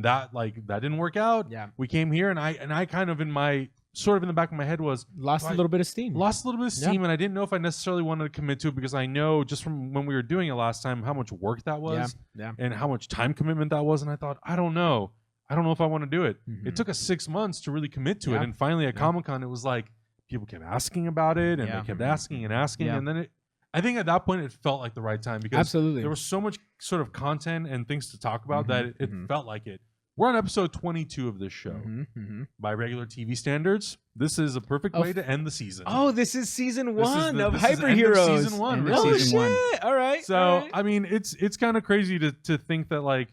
Speaker 1: that didn't work out.
Speaker 3: Yeah.
Speaker 1: We came here, and I kind of in the back of my head was
Speaker 3: Lost a little bit of steam.
Speaker 1: lost a little bit of steam, and I didn't know if I necessarily wanted to commit to it because I know just from when we were doing it last time how much work that was,
Speaker 3: Yeah.
Speaker 1: and how much time commitment that was, and I thought I don't know. I don't know if I want to do it.
Speaker 3: Mhm.
Speaker 1: It took us 6 months to really commit to it.
Speaker 3: Yeah.
Speaker 1: And finally at
Speaker 3: Yeah.
Speaker 1: Comic-Con, it was like people kept asking about it and
Speaker 2: Yeah.
Speaker 1: they kept asking and asking.
Speaker 2: Yeah.
Speaker 1: And then I think at that point it felt like the right time because
Speaker 3: Absolutely.
Speaker 1: there was so much sort of content and things to talk about that it
Speaker 3: mhm.
Speaker 1: felt like it. We're on episode 22 of this show.
Speaker 3: Mhm, mhm.
Speaker 1: By regular TV standards, this is a perfect
Speaker 3: Oh,
Speaker 1: way to end the season.
Speaker 3: Oh, this is season
Speaker 1: This is
Speaker 3: 1
Speaker 1: the-
Speaker 3: of
Speaker 1: this is end of
Speaker 3: Hyperheroes.
Speaker 1: season 1.
Speaker 2: End of
Speaker 3: Oh
Speaker 2: season one.
Speaker 3: shit! All right.
Speaker 1: So
Speaker 3: all right.
Speaker 1: I mean, it's kind of crazy to think that like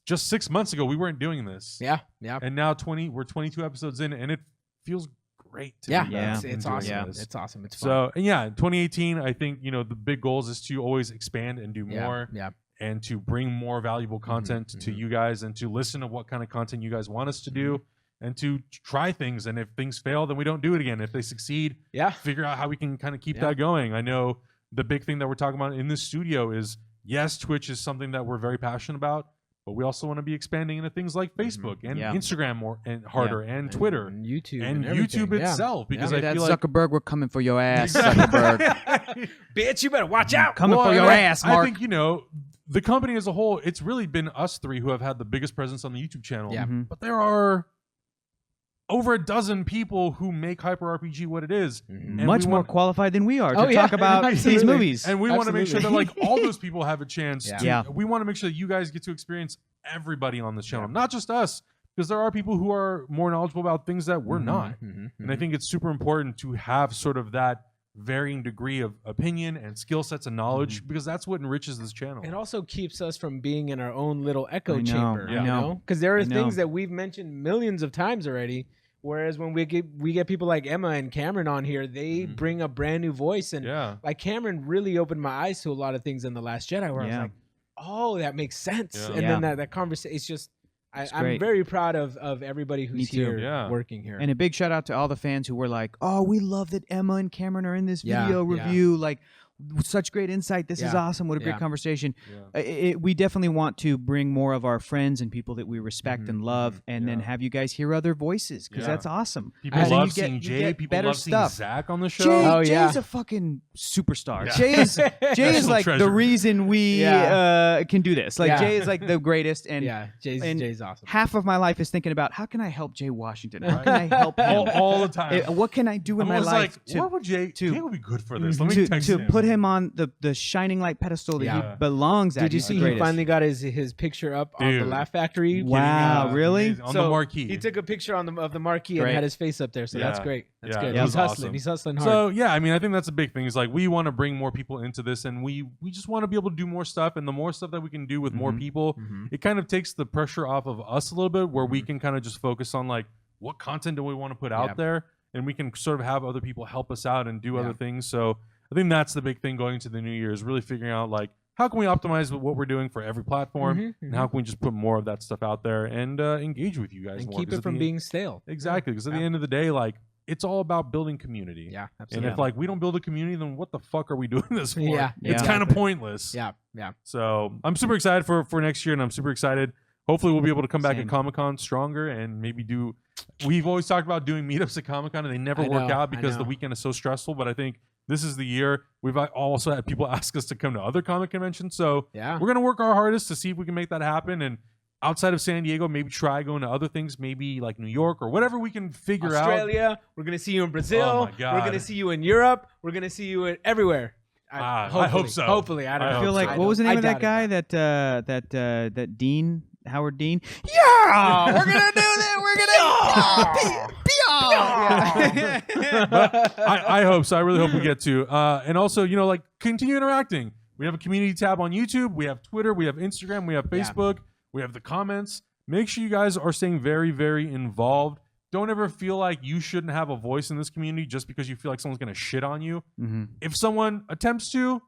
Speaker 1: just 6 months ago we weren't doing this,
Speaker 3: yeah, yeah,
Speaker 1: and now we're 22 episodes in, and it feels great. To
Speaker 3: yeah.
Speaker 1: be
Speaker 2: Yeah.
Speaker 1: back
Speaker 3: It's
Speaker 1: and doing
Speaker 3: awesome.
Speaker 2: Yeah.
Speaker 1: this.
Speaker 3: It's awesome. It's fun.
Speaker 1: So and yeah, in 2018, I think the big goals is to always expand and do
Speaker 3: yeah,
Speaker 1: more,
Speaker 3: yeah.
Speaker 1: and to bring more valuable content to
Speaker 3: mhm.
Speaker 1: you guys, and to listen to what kind of content you guys want us to do, and to try things. And if things fail, then we don't do it again. If they succeed,
Speaker 3: Yeah.
Speaker 1: figure out how we can kind of keep
Speaker 3: Yeah.
Speaker 1: that going. I know the big thing that we're talking about in this studio is yes, Twitch is something that we're very passionate about, but we also want to be expanding into things like Facebook and
Speaker 2: Yeah.
Speaker 1: Instagram more and harder and Twitter
Speaker 3: and YouTube
Speaker 1: and
Speaker 3: everything.
Speaker 1: YouTube
Speaker 3: Yeah.
Speaker 1: itself because
Speaker 2: Hey,
Speaker 1: I
Speaker 2: that
Speaker 1: feel like
Speaker 2: Zuckerberg, we're coming for your ass, Zuckerberg.
Speaker 3: Bitch, you better watch out.
Speaker 2: Coming
Speaker 1: Well,
Speaker 2: for
Speaker 1: and
Speaker 2: your
Speaker 1: I-
Speaker 2: ass,
Speaker 1: I
Speaker 2: Mark.
Speaker 1: think the company as a whole, it's really been us three who have had the biggest presence on the YouTube channel.
Speaker 3: Yeah.
Speaker 2: Mhm.
Speaker 1: But there are over a dozen people who make Hyper RPG what it is.
Speaker 3: Mhm.
Speaker 1: And
Speaker 2: Much
Speaker 1: we
Speaker 2: more
Speaker 1: want-
Speaker 2: qualified than we are
Speaker 3: Oh,
Speaker 2: to
Speaker 3: yeah.
Speaker 2: talk about these
Speaker 3: Absolutely.
Speaker 2: movies.
Speaker 1: And we want to make sure that
Speaker 3: Absolutely.
Speaker 1: like all those people have a chance.
Speaker 3: Yeah.
Speaker 1: To,
Speaker 2: Yeah.
Speaker 1: We want to make sure that you guys get to experience everybody on this channel, not just us, because there are people who are more knowledgeable about things that we're not.
Speaker 3: Mhm,
Speaker 1: And I
Speaker 3: mhm.
Speaker 1: think it's super important to have sort of that varying degree of opinion and skill sets and knowledge because that's what enriches this channel.
Speaker 3: It also keeps us from being in our own little echo
Speaker 2: I know,
Speaker 3: chamber.
Speaker 1: I
Speaker 2: know.
Speaker 3: Because there are
Speaker 2: I know.
Speaker 3: things that we've mentioned millions of times already. Whereas when we get people like Emma and Cameron on here, they
Speaker 1: Mhm.
Speaker 3: bring a brand new voice. And
Speaker 1: yeah.
Speaker 3: like Cameron really opened my eyes to a lot of things in The Last Jedi where I was
Speaker 2: Yeah.
Speaker 3: like, oh, that makes sense.
Speaker 1: Yeah.
Speaker 3: And
Speaker 2: Yeah.
Speaker 3: then that conversation, it's just,
Speaker 2: It's
Speaker 3: I'm
Speaker 2: great.
Speaker 3: very proud of everybody
Speaker 2: Me
Speaker 3: who's
Speaker 2: too.
Speaker 3: here
Speaker 1: Yeah.
Speaker 3: working here.
Speaker 2: And a big shout out to all the fans who were like, "Oh, we love that Emma and Cameron are in this
Speaker 3: Yeah,
Speaker 2: video
Speaker 3: yeah.
Speaker 2: review. Like, such great insight. This is
Speaker 3: Yeah,
Speaker 2: awesome. What a great
Speaker 3: yeah.
Speaker 2: conversation."
Speaker 1: Yeah.
Speaker 2: We definitely want to bring more of our friends and people that we respect
Speaker 3: Mhm,
Speaker 2: and love, and then
Speaker 1: Yeah.
Speaker 2: have you guys hear other voices because
Speaker 1: Yeah.
Speaker 2: that's awesome.
Speaker 1: People
Speaker 2: And then
Speaker 1: love
Speaker 2: you get-
Speaker 1: seeing
Speaker 2: you
Speaker 1: Jay.
Speaker 2: get
Speaker 1: People
Speaker 2: better
Speaker 1: love seeing
Speaker 2: stuff.
Speaker 1: Zach on the show.
Speaker 2: Jay,
Speaker 3: Oh, yeah.
Speaker 2: Jay's a fucking superstar.
Speaker 1: Yeah.
Speaker 2: Jay is
Speaker 1: National
Speaker 2: like
Speaker 1: treasure.
Speaker 2: the reason we
Speaker 3: Yeah.
Speaker 2: can do this. Like
Speaker 3: Yeah.
Speaker 2: Jay is like the greatest, and
Speaker 3: yeah,
Speaker 2: and
Speaker 3: Jay's awesome.
Speaker 2: half of my life is thinking about how can I help Jay Washington? How can I help him?
Speaker 1: all the time.
Speaker 2: What can I do in
Speaker 1: I'm
Speaker 2: my
Speaker 1: always
Speaker 2: life
Speaker 1: like, what would Jay would be good for this? Let me
Speaker 2: to,
Speaker 1: text
Speaker 2: to
Speaker 1: him.
Speaker 2: put him on the shining light pedestal that
Speaker 3: Yeah.
Speaker 2: he belongs at?
Speaker 3: Did you
Speaker 2: He's the
Speaker 3: see he
Speaker 2: greatest.
Speaker 3: finally got his picture up on the
Speaker 1: Dude.
Speaker 3: Laugh Factory?
Speaker 2: Wow, really?
Speaker 1: Amazing. On
Speaker 3: So,
Speaker 1: the marquee.
Speaker 3: He took a picture of the marquee
Speaker 2: Great.
Speaker 3: and had his face up there, so that's
Speaker 1: Yeah.
Speaker 3: great. That's
Speaker 1: Yeah,
Speaker 3: good.
Speaker 1: that
Speaker 3: He's
Speaker 1: was
Speaker 3: hustling.
Speaker 1: awesome.
Speaker 3: He's hustling hard.
Speaker 1: So yeah, I mean, I think that's a big thing. Is like we want to bring more people into this, and we just want to be able to do more stuff, and the more stuff that we can do with more
Speaker 2: Mhm.
Speaker 1: people,
Speaker 3: Mhm.
Speaker 1: it kind of takes the pressure off of us a little bit, where we can kind of just focus on like what content do we want to put out
Speaker 3: Yeah.
Speaker 1: there, and we can sort of have other people help us out and do
Speaker 3: Yeah.
Speaker 1: other things. So I think that's the big thing going into the new year is really figuring out like how can we optimize what we're doing for every platform,
Speaker 3: Mhm,
Speaker 1: and how can we just put more of that stuff out there and engage with you guys
Speaker 3: and
Speaker 1: more,
Speaker 3: keep
Speaker 1: 'cause
Speaker 3: it
Speaker 1: at
Speaker 3: from
Speaker 1: the-
Speaker 3: being stale.
Speaker 1: exactly because at the
Speaker 3: Yeah.
Speaker 1: end of the day, like it's all about building community.
Speaker 3: Yeah,
Speaker 1: And
Speaker 3: absolutely.
Speaker 1: if like we don't build a community, then what the fuck are we doing this for?
Speaker 3: Yeah,
Speaker 1: It's
Speaker 2: yeah.
Speaker 1: kind of pointless.
Speaker 3: yeah, yeah.
Speaker 1: So I'm super excited for next year, and I'm super excited. Hopefully, we'll be able to come back
Speaker 2: Same.
Speaker 1: at Comic-Con stronger and maybe do. We've always talked about doing meetups at Comic-Con, and they never
Speaker 3: I
Speaker 1: work
Speaker 3: know,
Speaker 1: out
Speaker 3: I
Speaker 1: because the
Speaker 3: know.
Speaker 1: weekend is so stressful. But I think this is the year. We've also had people ask us to come to other comic conventions, so
Speaker 3: Yeah.
Speaker 1: we're gonna work our hardest to see if we can make that happen. And outside of San Diego, maybe try going to other things, maybe like New York or whatever we can figure out.
Speaker 3: Australia. We're gonna see you in Brazil.
Speaker 1: Oh my God.
Speaker 3: We're gonna see you in Europe. We're gonna see you everywhere.
Speaker 1: I
Speaker 3: hopefully,
Speaker 1: hope so.
Speaker 3: Hopefully, I don't
Speaker 1: I
Speaker 3: know.
Speaker 2: I feel
Speaker 1: hope
Speaker 2: like
Speaker 1: so.
Speaker 2: what was the
Speaker 3: I
Speaker 2: name of that
Speaker 3: doubt
Speaker 2: guy
Speaker 3: it.
Speaker 2: that Dean Howard Dean? Yeah, we're gonna do that. We're gonna.
Speaker 1: I hope so. I really hope we get to. And also, like continue interacting. We have a community tab on YouTube. We have Twitter. We have Instagram. We have
Speaker 3: Yeah.
Speaker 1: Facebook. We have the comments. Make sure you guys are staying very, very involved. Don't ever feel like you shouldn't have a voice in this community just because you feel like someone's going to shit on you.
Speaker 2: Mm-hmm.
Speaker 1: If someone attempts to,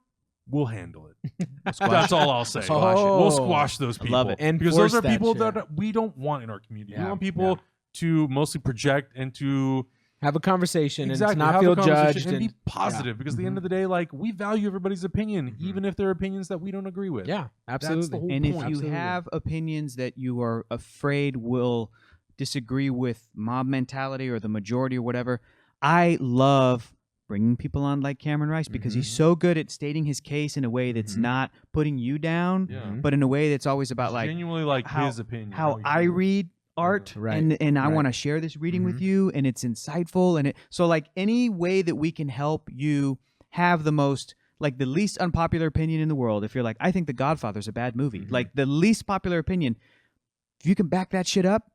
Speaker 1: we'll handle it.
Speaker 2: Squash
Speaker 1: That's all I'll say.
Speaker 3: Squash it.
Speaker 1: We'll squash those
Speaker 2: I
Speaker 1: people.
Speaker 2: love it.
Speaker 1: Because those
Speaker 3: Enforce
Speaker 1: are
Speaker 3: that
Speaker 1: people
Speaker 3: shit.
Speaker 1: that we don't want in our community. We
Speaker 3: Yeah,
Speaker 1: want people to mostly project and to
Speaker 3: Have a conversation
Speaker 1: exactly
Speaker 3: and to not
Speaker 1: have a
Speaker 3: feel
Speaker 1: conversation
Speaker 3: judged.
Speaker 1: and
Speaker 3: And,
Speaker 1: be positive. Because at the end
Speaker 3: Mhm.
Speaker 1: of the day, like we value everybody's opinion,
Speaker 3: Mhm.
Speaker 1: even if they're opinions that we don't agree with.
Speaker 3: yeah,
Speaker 1: That's
Speaker 3: absolutely.
Speaker 1: the whole
Speaker 2: And if
Speaker 1: point.
Speaker 2: you
Speaker 3: Absolutely.
Speaker 2: have opinions that you are afraid will disagree with mob mentality or the majority or whatever, I love bringing people on like Cameron Rice because he's so good at stating his case in a way that's not putting you down, but in a way that's always about like
Speaker 1: genuinely like
Speaker 2: how,
Speaker 1: his opinion.
Speaker 2: how I read art and I want to share this reading with you, and it's insightful, and so like any way that we can help you have the most, like the least unpopular opinion in the world. If you're like, I think The Godfather's a bad movie, like the least popular opinion, if you can back that shit up,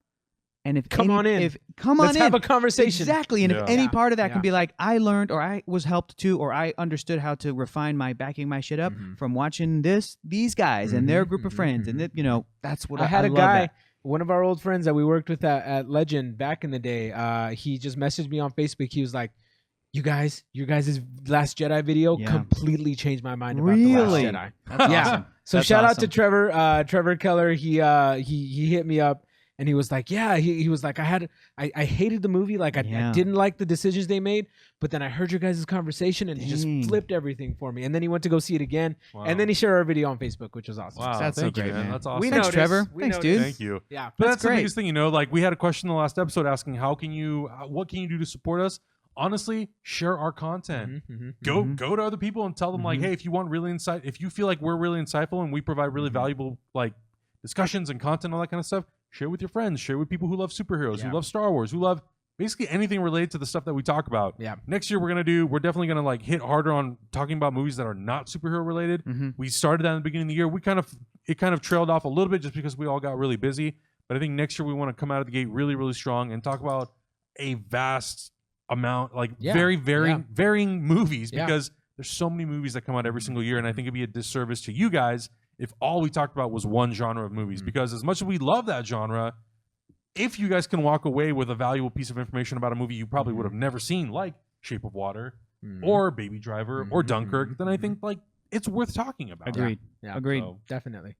Speaker 2: and if
Speaker 3: Come on in.
Speaker 2: Let's
Speaker 3: have a conversation.
Speaker 2: Exactly, and if any part of that can
Speaker 3: Yeah.
Speaker 2: be like, I learned, or I was helped to, or I understood how to refine my backing my shit up from watching these guys and their group of friends, and you know, that's what
Speaker 3: I had a
Speaker 2: love
Speaker 3: guy,
Speaker 2: that.
Speaker 3: one of our old friends that we worked with at Legend back in the day. He just messaged me on Facebook. He was like, your guys' Last Jedi video completely changed my mind about the Last Jedi.
Speaker 2: That's
Speaker 3: Yeah.
Speaker 2: awesome.
Speaker 3: So
Speaker 2: That's
Speaker 3: shout out
Speaker 2: awesome.
Speaker 3: to Trevor Keller. He hit me up and he was like, yeah, he was like, I hated the movie. Like I didn't like the decisions they made, but then I heard your guys' conversation and it just flipped everything for me. And then he went to go see it again. And then he shared our video on Facebook, which was awesome.
Speaker 1: Wow,
Speaker 2: That's so
Speaker 1: thank you,
Speaker 2: great, man.
Speaker 1: That's awesome.
Speaker 3: We
Speaker 2: Thanks,
Speaker 3: noticed.
Speaker 2: Trevor.
Speaker 3: We
Speaker 2: Thanks,
Speaker 3: noticed.
Speaker 2: dude.
Speaker 1: Thank you.
Speaker 3: Yeah.
Speaker 1: But
Speaker 2: That's
Speaker 1: that's the
Speaker 2: great.
Speaker 1: biggest thing, you know, like we had a question in the last episode asking what can you do to support us? Honestly, share our content. Go to other people and tell them like, hey, if you want if you feel like we're really insightful and we provide really valuable like discussions and content, all that kind of stuff, share with your friends, share with people who love superheroes, who love Star Wars, who love basically anything related to the stuff that we talk about.
Speaker 3: Yeah.
Speaker 1: Next year we're definitely gonna like hit harder on talking about movies that are not superhero related. We started that in the beginning of the year. It kind of trailed off a little bit just because we all got really busy. But I think next year we want to come out of the gate really, really strong and talk about a vast amount, like very varying movies, because there's so many movies that come out every single year, and I think it'd be a disservice to you guys if all we talked about was one genre of movies. Because as much as we love that genre, if you guys can walk away with a valuable piece of information about a movie you probably would have never seen, like Shape of Water or Baby Driver or Dunkirk, then I think like it's worth talking about.
Speaker 2: Agreed.
Speaker 3: Yeah.
Speaker 2: Agreed.
Speaker 1: So,
Speaker 3: Definitely.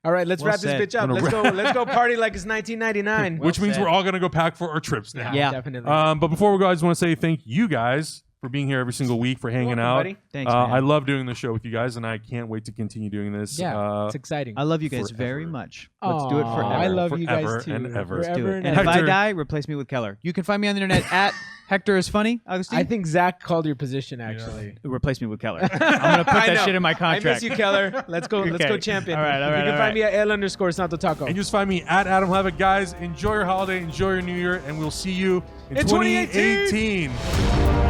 Speaker 3: All right, let's
Speaker 2: Well
Speaker 3: wrap
Speaker 2: said.
Speaker 3: this bitch up. Let's go party like it's 1999.
Speaker 1: which means we're all gonna go pack for our trips now.
Speaker 2: Yeah.
Speaker 3: Definitely.
Speaker 1: But before we go, I just want to say thank you guys for being here every single week, for hanging
Speaker 3: welcome,
Speaker 1: out.
Speaker 3: buddy.
Speaker 2: Thanks, man.
Speaker 1: I love doing the show with you guys, and I can't wait to continue doing this.
Speaker 3: Yeah, it's exciting.
Speaker 2: I love you guys
Speaker 1: forever.
Speaker 2: very much. Let's do it
Speaker 3: Aw,
Speaker 2: forever.
Speaker 3: I love you
Speaker 1: Forever
Speaker 3: guys too.
Speaker 1: and ever.
Speaker 2: Let's do
Speaker 3: Forever
Speaker 2: it.
Speaker 3: and
Speaker 2: And if I
Speaker 1: Hector-
Speaker 2: die, replace me with Keller. You can find me on the internet at Hector is funny. Augustine.
Speaker 3: I think Zach called your position actually.
Speaker 2: Replace me with Keller. I'm gonna put
Speaker 3: I
Speaker 2: that
Speaker 3: know.
Speaker 2: shit in my
Speaker 3: I
Speaker 2: contract.
Speaker 3: miss you, Keller. Let's go. Let's go
Speaker 2: Okay.
Speaker 3: champion.
Speaker 2: All right, all right,
Speaker 3: You can
Speaker 2: all
Speaker 3: find
Speaker 2: right.
Speaker 3: me at L_Santo
Speaker 1: And just find me at Adam Levitt. Guys, enjoy your holiday, enjoy your new year, and we'll see you in
Speaker 3: 2018.
Speaker 1: 2018.